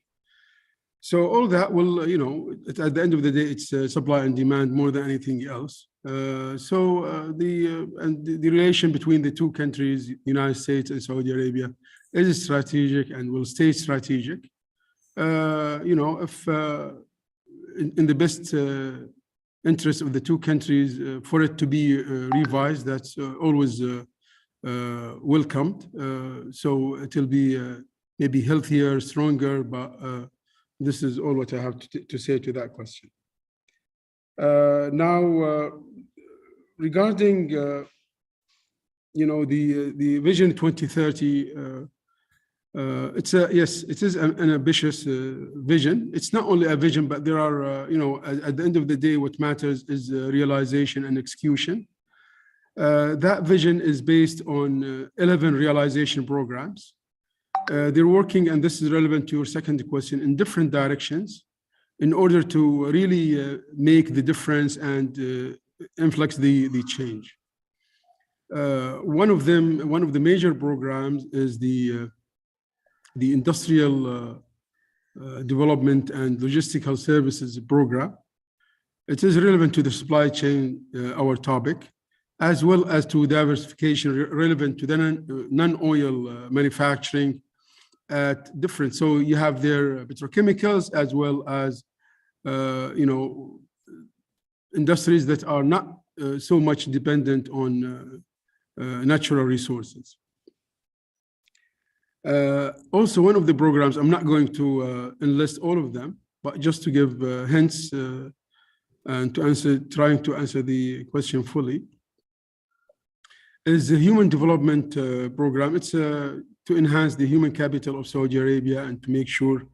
So all that will, you know, at the end of the day, it's supply and demand more than anything else. The relation between the two countries, United States and Saudi Arabia, is strategic and will stay strategic. You know, if in the best interest of the two countries, for it to be revised, that's always welcomed. So it will be maybe healthier, stronger, but this is all what I have to say to that question. Now, regarding you know, the Vision 2030, it's yes, it is an ambitious vision. It's not only a vision, but there are you know, at the end of the day, what matters is realization and execution. That vision is based on 11 realization programs. They're working, and this is relevant to your second question, in different directions in order to really make the difference and influx the change. One of the major programs is the Industrial Development and Logistical Services Program. It is relevant to the supply chain, our topic, as well as to diversification relevant to the non-oil manufacturing at different. So you have their petrochemicals as well as you know, industries that are not so much dependent on natural resources. Also, one of the programs, I'm not going to enlist all of them, but just to give hints and to trying to answer the question fully, is the Human Development Program. It's to enhance the human capital of Saudi Arabia and to make sure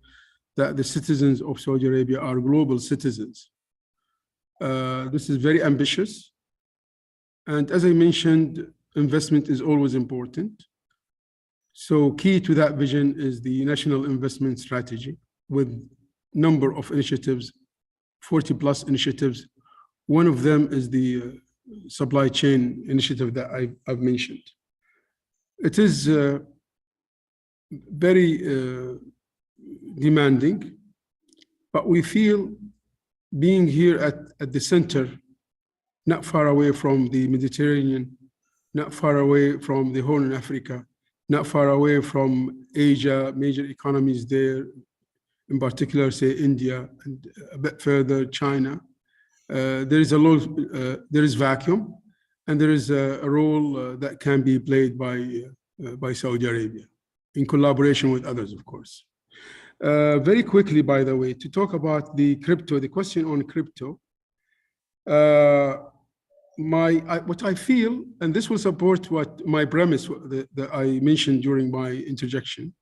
that the citizens of Saudi Arabia are global citizens. This is very ambitious. And as I mentioned, investment is always important. So key to that vision is the National Investment Strategy. with number of initiatives, 40 plus initiatives. One of them is the supply chain initiative that I've mentioned. It is very demanding, but we feel being here at the center, not far away from the Mediterranean, not far away from the Horn of Africa, not far away from Asia, major economies there, in particular, say India, and a bit further, China. There is vacuum, and there is a role that can be played by Saudi Arabia, in collaboration with others, of course. Very quickly, by the way, to talk about the crypto, the question on crypto, what I feel, and this will support what my premise that I mentioned during my interjection,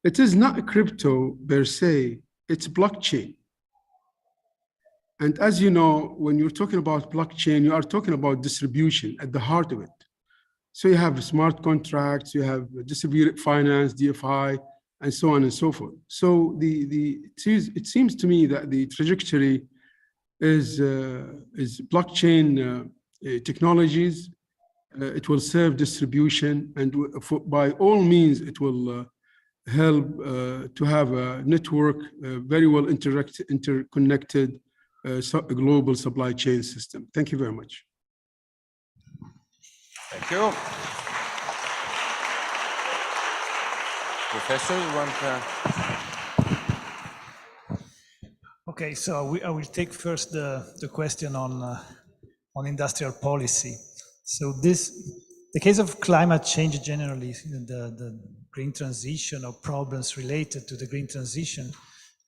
it is not a crypto per se, it's blockchain. And as you know, when you're talking about blockchain, you are talking about distribution at the heart of it. So you have smart contracts, you have distributed finance, DFI, and so on and so forth. So it seems to me that the trajectory is blockchain technologies. It will serve distribution, and by all means, it will help to have a network, very well interconnected global supply chain system. Thank you very much. Thank you. Professor, you want Okay, so I will take first the question on industrial policy. So the case of climate change generally, the green transition or problems related to the green transition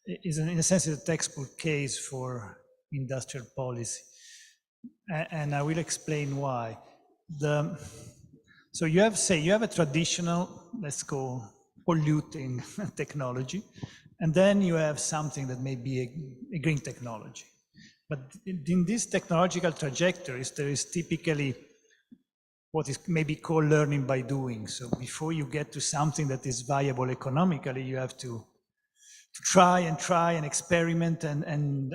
is in a sense a textbook case for industrial policy. And I will explain why. So you have a traditional, let's go, polluting technology, and then you have something that may be a green technology. But in these technological trajectories, there is typically what is maybe called learning by doing. So before you get to something that is viable economically, you have to try and experiment, and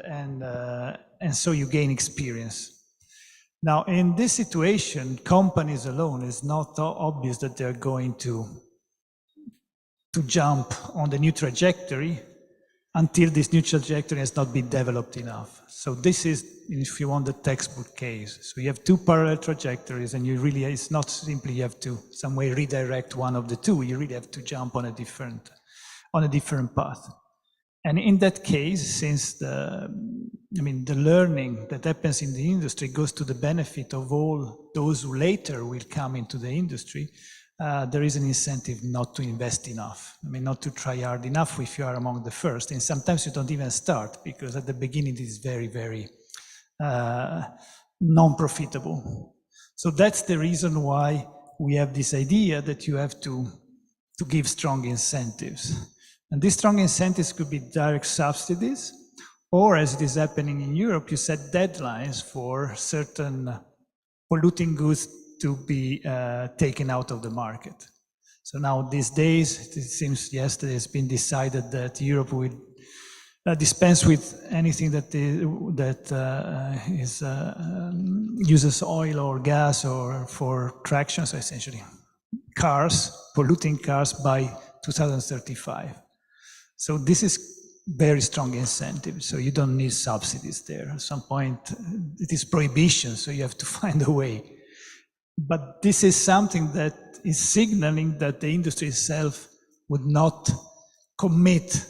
so you gain experience. Now, in this situation, companies alone, it's not obvious that they're going to jump on the new trajectory until this new trajectory has not been developed enough. So this is, if you want, the textbook case. So you have two parallel trajectories, and it's not simply you have to some way redirect one of the two. You really have to jump on a different path. And in that case, since the learning that happens in the industry goes to the benefit of all those who later will come into the industry, there is an incentive not to invest enough. Not to try hard enough if you are among the first. And sometimes you don't even start, because at the beginning it is very, very non-profitable. So that's the reason why we have this idea that you have to give strong incentives. And these strong incentives could be direct subsidies, or as it is happening in Europe, you set deadlines for certain polluting goods to be taken out of the market. So now these days, it seems yesterday has been decided that Europe will dispense with anything that uses oil or gas or for traction, so essentially cars, polluting cars by 2035. So this is very strong incentive, so you don't need subsidies there. At some point, it is prohibition, so you have to find a way. But this is something that is signaling that the industry itself would not commit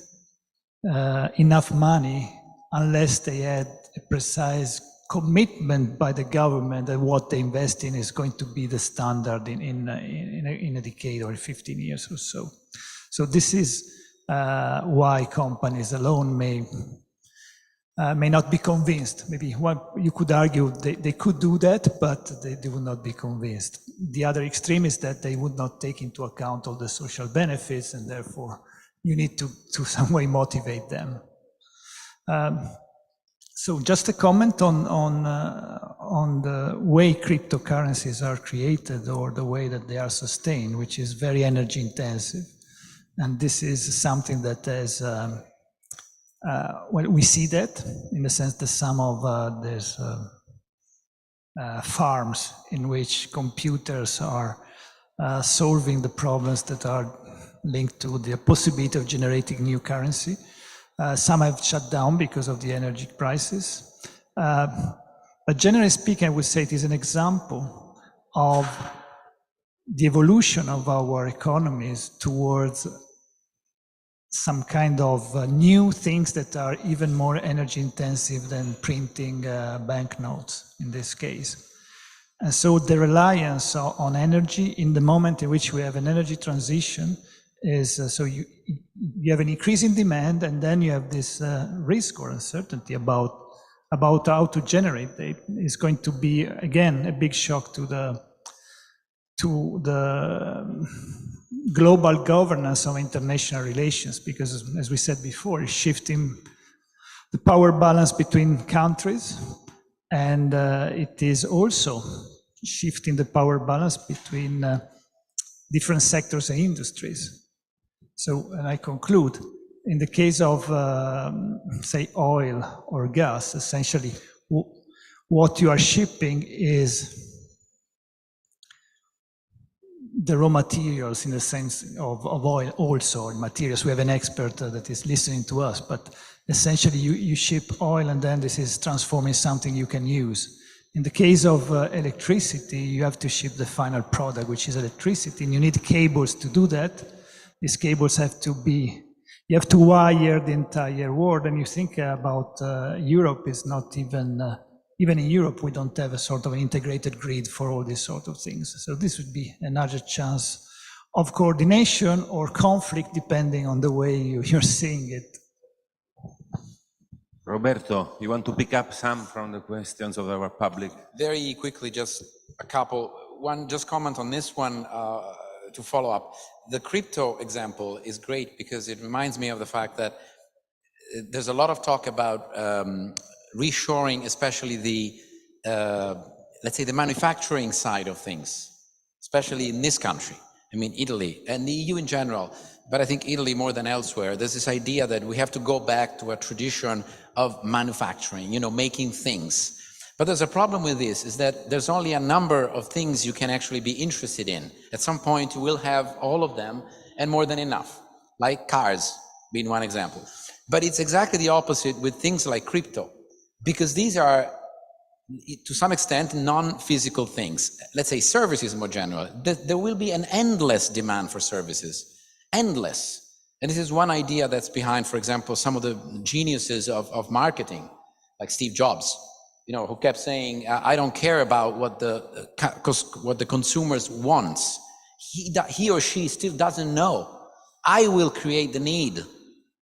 enough money unless they had a precise commitment by the government that what they invest in is going to be the standard in a decade or 15 years or so. So this is why companies alone may not be convinced. Maybe you could argue they could do that, but they would not be convinced. The other extreme is that they would not take into account all the social benefits, and therefore you need to some way motivate them. So just a comment on the way cryptocurrencies are created or the way that they are sustained, which is very energy intensive. And this is something that is, well, we see that in the sense that some of there's farms in which computers are solving the problems that are linked to the possibility of generating new currency. Some have shut down because of the energy crisis. But generally speaking, I would say it is an example of the evolution of our economies towards some kind of new things that are even more energy intensive than printing banknotes in this case. And so the reliance on energy in the moment in which we have an energy transition is, so you have an increase in demand, and then you have this risk or uncertainty about how to generate it. It's going to be, again, a big shock to the global governance of international relations, because as we said before, it's shifting the power balance between countries, and it is also shifting the power balance between different sectors and industries. So, and I conclude, in the case of, say, oil or gas, essentially, what you are shipping is the raw materials, in the sense of oil also, or materials. We have an expert that is listening to us, but essentially you ship oil and then this is transformed in something you can use. In the case of electricity, you have to ship the final product, which is electricity, and you need cables to do that. These cables have to be, you have to wire the entire world, and you think about Europe is not even in Europe, we don't have a sort of an integrated grid for all these sort of things. So this would be another chance of coordination or conflict, depending on the way you're seeing it. Roberto, you want to pick up some from the questions of our public? Very quickly, just a couple. One, just comment on this one to follow up. The crypto example is great because it reminds me of the fact that there's a lot of talk about reshoring, especially the, let's say, the manufacturing side of things, especially in this country. I mean, Italy and the EU in general, but I think Italy more than elsewhere. There's this idea that we have to go back to a tradition of manufacturing, you know, making things. But there's a problem with this, is that there's only a number of things you can actually be interested in. At some point, you will have all of them and more than enough, like cars being one example. But it's exactly the opposite with things like crypto, because these are, to some extent, non-physical things. Let's say services more general. There will be an endless demand for services, endless. And this is one idea that's behind, for example, some of the geniuses of marketing, like Steve Jobs, you know, who kept saying, I don't care about what the consumers wants. He or she still doesn't know. I will create the need.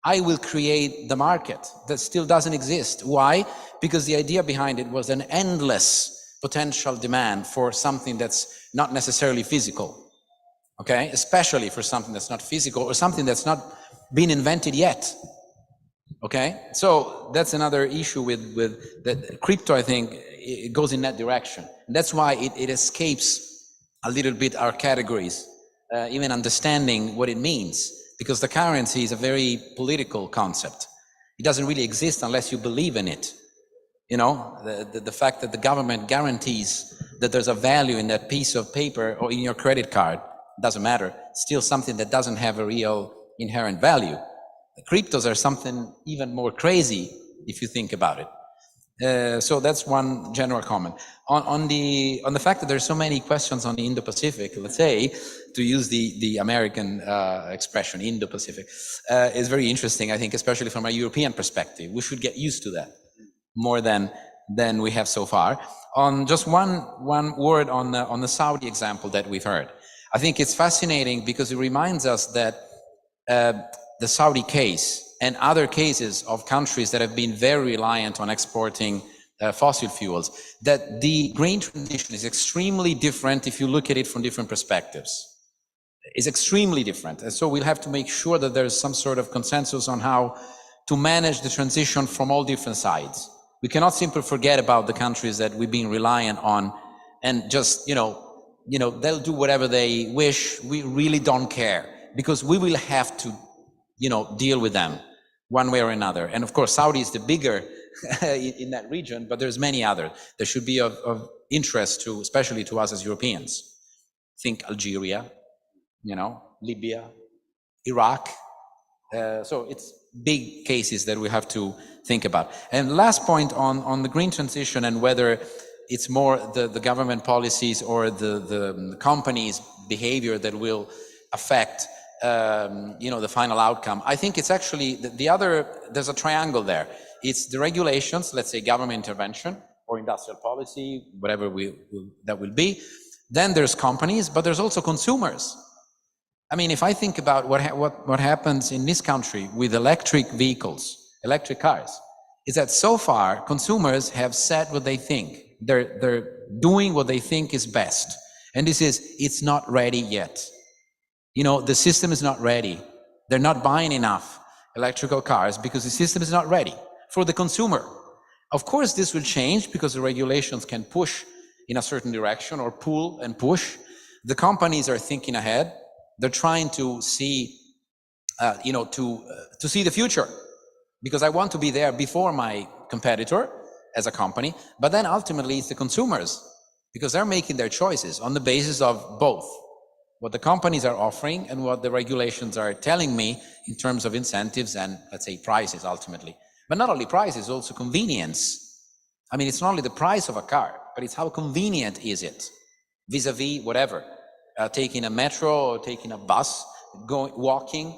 I will create the market that still doesn't exist. Why? Because the idea behind it was an endless potential demand for something that's not necessarily physical, okay? Especially for something that's not physical or something that's not been invented yet, okay? So that's another issue with that crypto, I think, it goes in that direction. And that's why it escapes a little bit our categories, even understanding what it means. Because the currency is a very political concept. It doesn't really exist unless you believe in it. You know, the fact that the government guarantees that there's a value in that piece of paper or in your credit card, doesn't matter. Still something that doesn't have a real inherent value. The cryptos are something even more crazy if you think about it. So that's one general comment. On the fact that there's so many questions on the Indo-Pacific, let's say, to use the American expression, Indo-Pacific, is very interesting, I think, especially from a European perspective. We should get used to that more than we have so far. On just one word on the Saudi example that we've heard. I think it's fascinating because it reminds us that the Saudi case and other cases of countries that have been very reliant on exporting fossil fuels, that the green transition is extremely different if you look at it from different perspectives. It's extremely different. And so we'll have to make sure that there's some sort of consensus on how to manage the transition from all different sides. We cannot simply forget about the countries that we've been reliant on and just, you know, they'll do whatever they wish. We really don't care. because we will have to, deal with them one way or another. And of course, Saudi is the bigger in that region, but there's many others that should be of interest to, especially to us as Europeans. Think Algeria, Libya, Iraq. So it's big cases that we have to think about. And last point on the green transition and whether it's more the government policies or the companies' behavior that will affect the final outcome. I think it's actually there's a triangle there. It's the regulations, let's say government intervention or industrial policy, whatever that will be. Then there's companies, but there's also consumers. I mean, if I think about what happens in this country with electric vehicles, electric cars, is that so far consumers have said what they think. They're doing what they think is best. And it's not ready yet. The system is not ready. They're not buying enough electrical cars because the system is not ready for the consumer. Of course, this will change because the regulations can push in a certain direction or pull and push. The companies are thinking ahead. They're trying to see, to see the future, because I want to be there before my competitor as a company, but then ultimately it's the consumers, because they're making their choices on the basis of both what the companies are offering and what the regulations are telling me in terms of incentives and, let's say, prices ultimately. But not only prices, also convenience. I mean, it's not only the price of a car, but it's how convenient is it vis-a-vis whatever. Taking a metro or taking a bus, walking,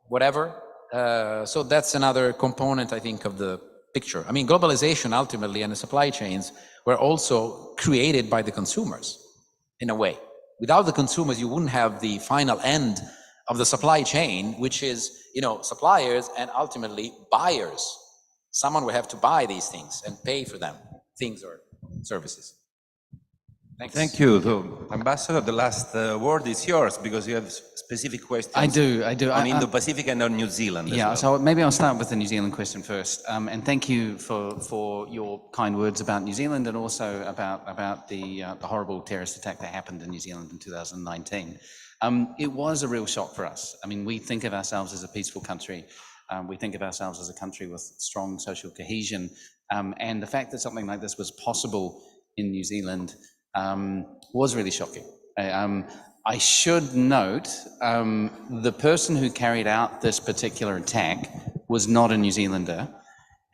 whatever. So that's another component, I think, of the picture. I mean, globalization ultimately and the supply chains were also created by the consumers in a way. Without the consumers, you wouldn't have the final end of the supply chain, which is, suppliers and ultimately buyers. Someone will have to buy these things and pay for them, things or services. Thanks. Thank you. So, Ambassador, the last word is yours because you have specific questions. I do. On Indo-Pacific and on New Zealand. Yeah, as well. so maybe I'll start with the New Zealand question first. And thank you for your kind words about New Zealand and also about the horrible terrorist attack that happened in New Zealand in 2019. It was a real shock for us. I mean, we think of ourselves as a peaceful country. We think of ourselves as a country with strong social cohesion. And the fact that something like this was possible in New Zealand was really shocking. I should note, the person who carried out this particular attack was not a New Zealander.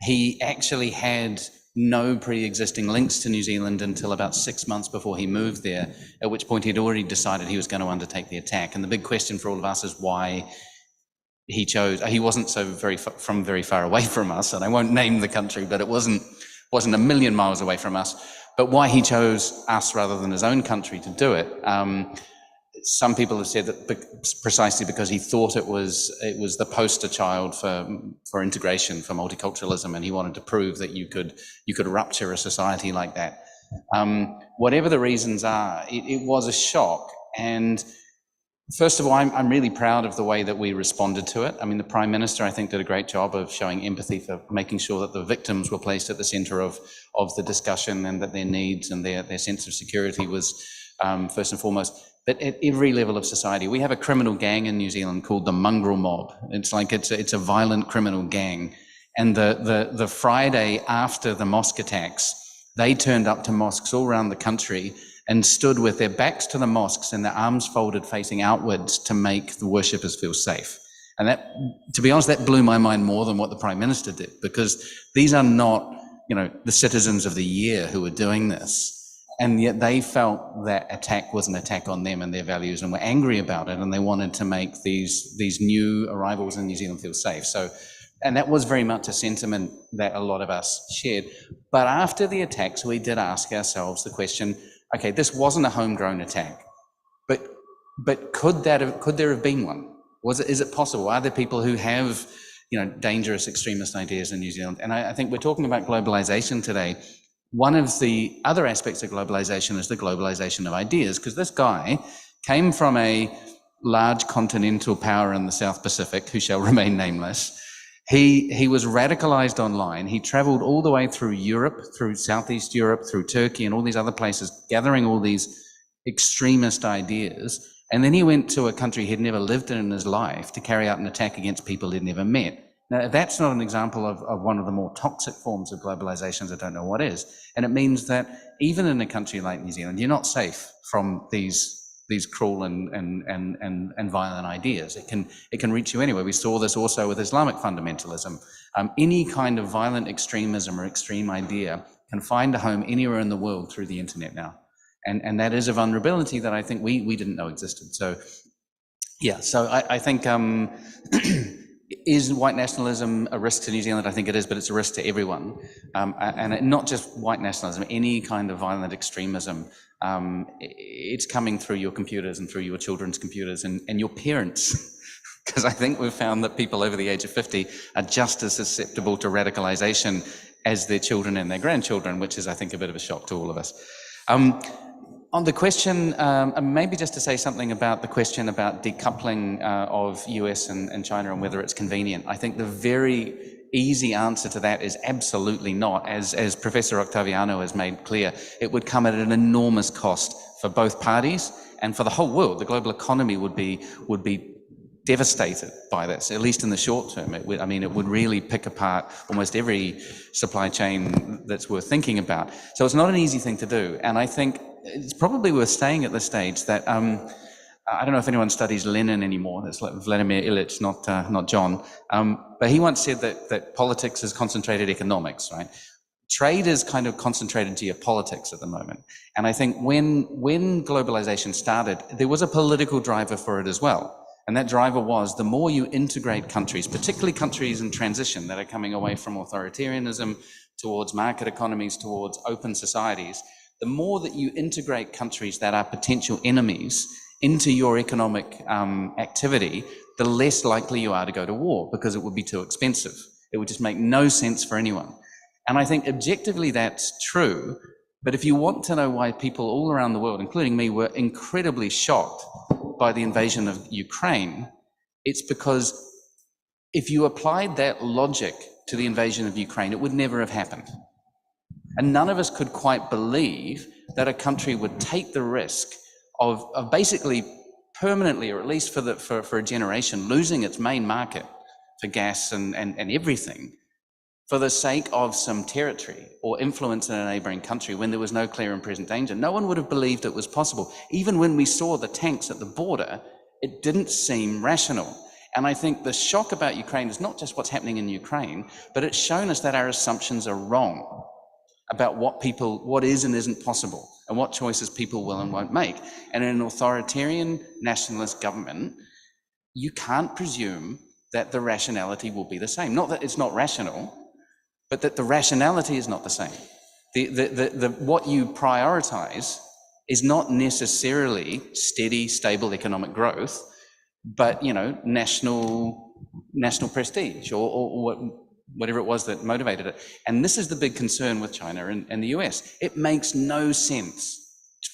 He actually had no pre-existing links to New Zealand until about 6 months before he moved there, at which point he'd already decided he was going to undertake the attack. And the big question for all of us is why he wasn't from very far away from us, and I won't name the country, but it wasn't a million miles away from us. But why he chose us rather than his own country to do it. Some people have said that precisely because he thought it was the poster child for integration, for multiculturalism, and he wanted to prove that you could rupture a society like that. Whatever the reasons are, it was a shock. And first of all, I'm really proud of the way that we responded to it. I mean, the Prime Minister, I think, did a great job of showing empathy for making sure that the victims were placed at the centre of the discussion and that their needs and their sense of security was first and foremost. But at every level of society, we have a criminal gang in New Zealand called the Mongrel Mob. It's a violent criminal gang. And the Friday after the mosque attacks, they turned up to mosques all around the country and stood with their backs to the mosques and their arms folded facing outwards to make the worshippers feel safe. And that, to be honest, that blew my mind more than what the Prime Minister did, because these are not, the citizens of the year who are doing this. And yet they felt that attack was an attack on them and their values and were angry about it, and they wanted to make these new arrivals in New Zealand feel safe. So, and that was very much a sentiment that a lot of us shared. But after the attacks, we did ask ourselves the question, okay, this wasn't a homegrown attack, but could there have been one? Is it possible? Are there people who have, dangerous extremist ideas in New Zealand? And I think we're talking about globalization today. One of the other aspects of globalization is the globalization of ideas, because this guy came from a large continental power in the South Pacific, who shall remain nameless. He was radicalized online. He traveled all the way through Europe, through Southeast Europe, through Turkey and all these other places, gathering all these extremist ideas. And then he went to a country he'd never lived in his life to carry out an attack against people he'd never met. Now, if that's not an example of one of the more toxic forms of globalizations, I don't know what is. And it means that even in a country like New Zealand, you're not safe from these cruel and violent ideas. It can reach you anywhere. We saw this also with Islamic fundamentalism. Any kind of violent extremism or extreme idea can find a home anywhere in the world through the internet now. And that is a vulnerability that I think we didn't know existed. So yeah, so I think, is white nationalism a risk to New Zealand? I think it is, but it's a risk to everyone. And not just white nationalism, any kind of violent extremism. It's coming through your computers and through your children's computers and your parents. Because I think we've found that people over the age of 50 are just as susceptible to radicalization as their children and their grandchildren, which is, I think, a bit of a shock to all of us. On the question, maybe just to say something about the question about decoupling of US and China and whether it's convenient. I think the very easy answer to that is absolutely not. As Professor Octaviano has made clear, it would come at an enormous cost for both parties and for the whole world. The global economy would be devastated by this, at least in the short term. It would really pick apart almost every supply chain that's worth thinking about. So it's not an easy thing to do. And I think it's probably worth saying at this stage that, I don't know if anyone studies Lenin anymore. It's like Vladimir Ilyich, not John. But he once said that politics is concentrated economics, right? Trade is kind of concentrated geopolitics at the moment. And I think when globalization started, there was a political driver for it as well. And that driver was the more you integrate countries, particularly countries in transition that are coming away from authoritarianism towards market economies, towards open societies, the more that you integrate countries that are potential enemies into your economic activity, the less likely you are to go to war because it would be too expensive. It would just make no sense for anyone. And I think objectively that's true. But if you want to know why people all around the world, including me, were incredibly shocked by the invasion of Ukraine, it's because if you applied that logic to the invasion of Ukraine, it would never have happened. And none of us could quite believe that a country would take the risk of basically permanently, or at least for a generation, losing its main market for gas and everything for the sake of some territory or influence in a neighboring country when there was no clear and present danger. No one would have believed it was possible. Even when we saw the tanks at the border, it didn't seem rational. And I think the shock about Ukraine is not just what's happening in Ukraine, but it's shown us that our assumptions are wrong about what is and isn't possible and what choices people will and won't make. And in an authoritarian nationalist government, you can't presume that the rationality will be the same. Not that it's not rational, but that the rationality is not the same. What you prioritize is not necessarily steady, stable economic growth, but national prestige or whatever it was that motivated it. And this is the big concern with China and the US. It makes no sense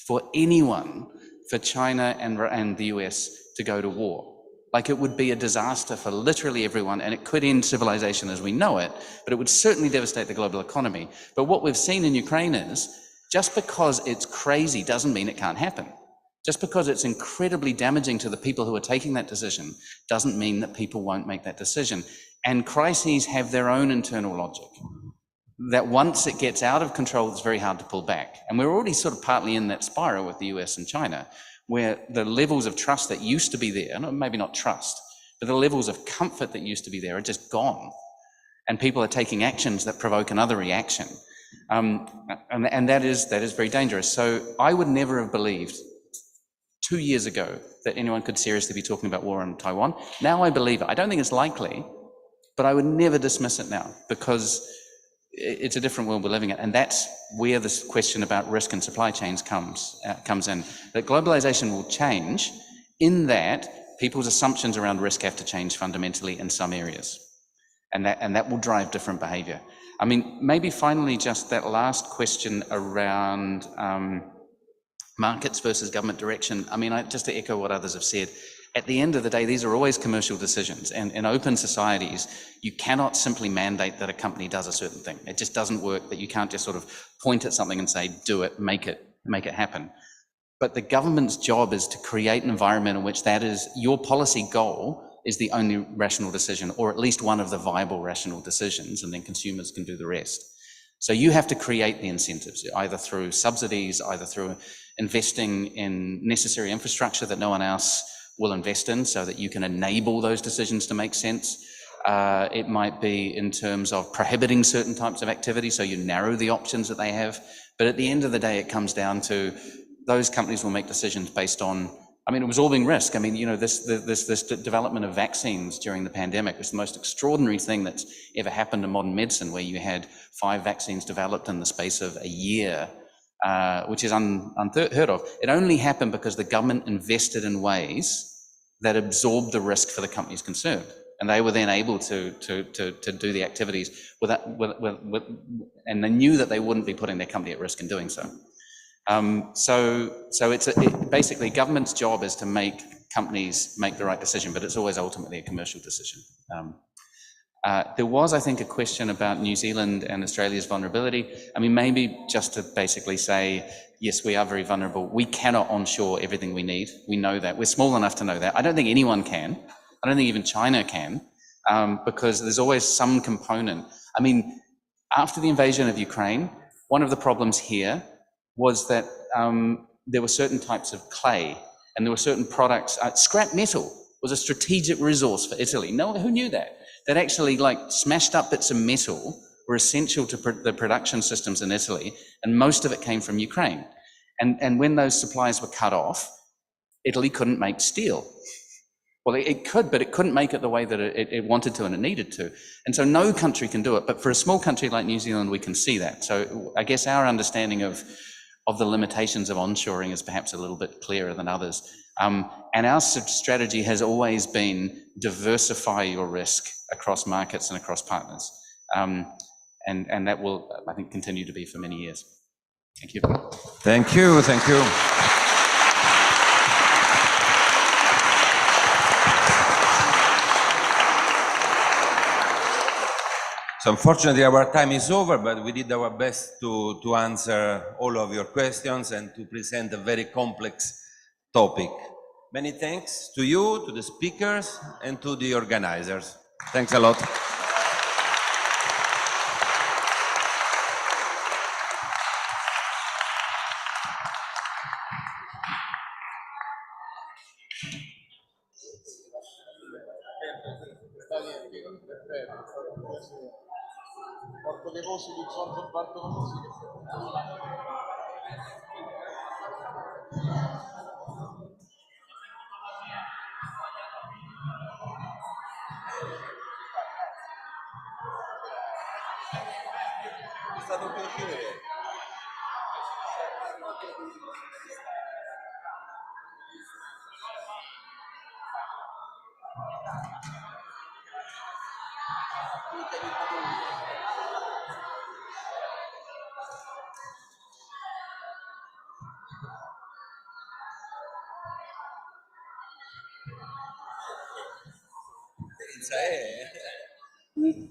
for anyone for China and the US to go to war. Like, it would be a disaster for literally everyone, and it could end civilization as we know it, but it would certainly devastate the global economy. But what we've seen in Ukraine is, just because it's crazy doesn't mean it can't happen. Just because it's incredibly damaging to the people who are taking that decision doesn't mean that people won't make that decision. And crises have their own internal logic, that once it gets out of control, it's very hard to pull back. And we're already sort of partly in that spiral with the US and China, where the levels of trust that used to be there, maybe not trust, but the levels of comfort that used to be there are just gone. And people are taking actions that provoke another reaction. And that is very dangerous. So I would never have believed 2 years ago that anyone could seriously be talking about war on Taiwan. Now I believe it. I don't think it's likely, but I would never dismiss it now, because it's a different world we're living in. And that's where this question about risk and supply chains comes in. That globalization will change in that people's assumptions around risk have to change fundamentally in some areas. And that will drive different behavior. I mean, maybe finally just that last question around markets versus government direction. I mean, just to echo what others have said, at the end of the day, these are always commercial decisions. And in open societies, you cannot simply mandate that a company does a certain thing. It just doesn't work, that you can't just sort of point at something and say, do it, make it happen. But the government's job is to create an environment in which that is your policy goal is the only rational decision, or at least one of the viable rational decisions, and then consumers can do the rest. So you have to create the incentives, either through subsidies, either through investing in necessary infrastructure that no one else will invest in, so that you can enable those decisions to make sense. It might be in terms of prohibiting certain types of activity, so you narrow the options that they have. But at the end of the day, it comes down to those companies will make decisions based on, I mean, it was all being risk. I mean, you know, this development of vaccines during the pandemic was the most extraordinary thing that's ever happened in modern medicine, where you had 5 vaccines developed in the space of a year, which is unheard of. It only happened because the government invested in ways that absorbed the risk for the companies concerned. And they were then able to do the activities and they knew that they wouldn't be putting their company at risk in doing so. So basically government's job is to make companies make the right decision, but it's always ultimately a commercial decision. There was, I think, a question about New Zealand and Australia's vulnerability. I mean, maybe just to basically say, yes, we are very vulnerable. We cannot onshore everything we need. We know that. We're small enough to know that. I don't think anyone can. I don't think even China can, because there's always some component. I mean, after the invasion of Ukraine, one of the problems here was that there were certain types of clay and there were certain products. Scrap metal was a strategic resource for Italy. No, who knew that? That actually, like, smashed up bits of metal were essential to the production systems in Italy, and most of it came from Ukraine. And when those supplies were cut off, Italy couldn't make steel. Well, it could, but it couldn't make it the way that it wanted to and it needed to. And so no country can do it, but for a small country like New Zealand, we can see that. So I guess our understanding of the limitations of onshoring is perhaps a little bit clearer than others. And our strategy has always been diversify your risk across markets and across partners. And that will, I think, continue to be for many years. Thank you. Thank you, thank you. So unfortunately our time is over, but we did our best to answer all of your questions and to present a very complex topic. Many thanks to you, to the speakers, and to the organizers. Thanks a lot. Porto le voci di Giorgio Bartolomeo. È stato un piacere. Evidenza è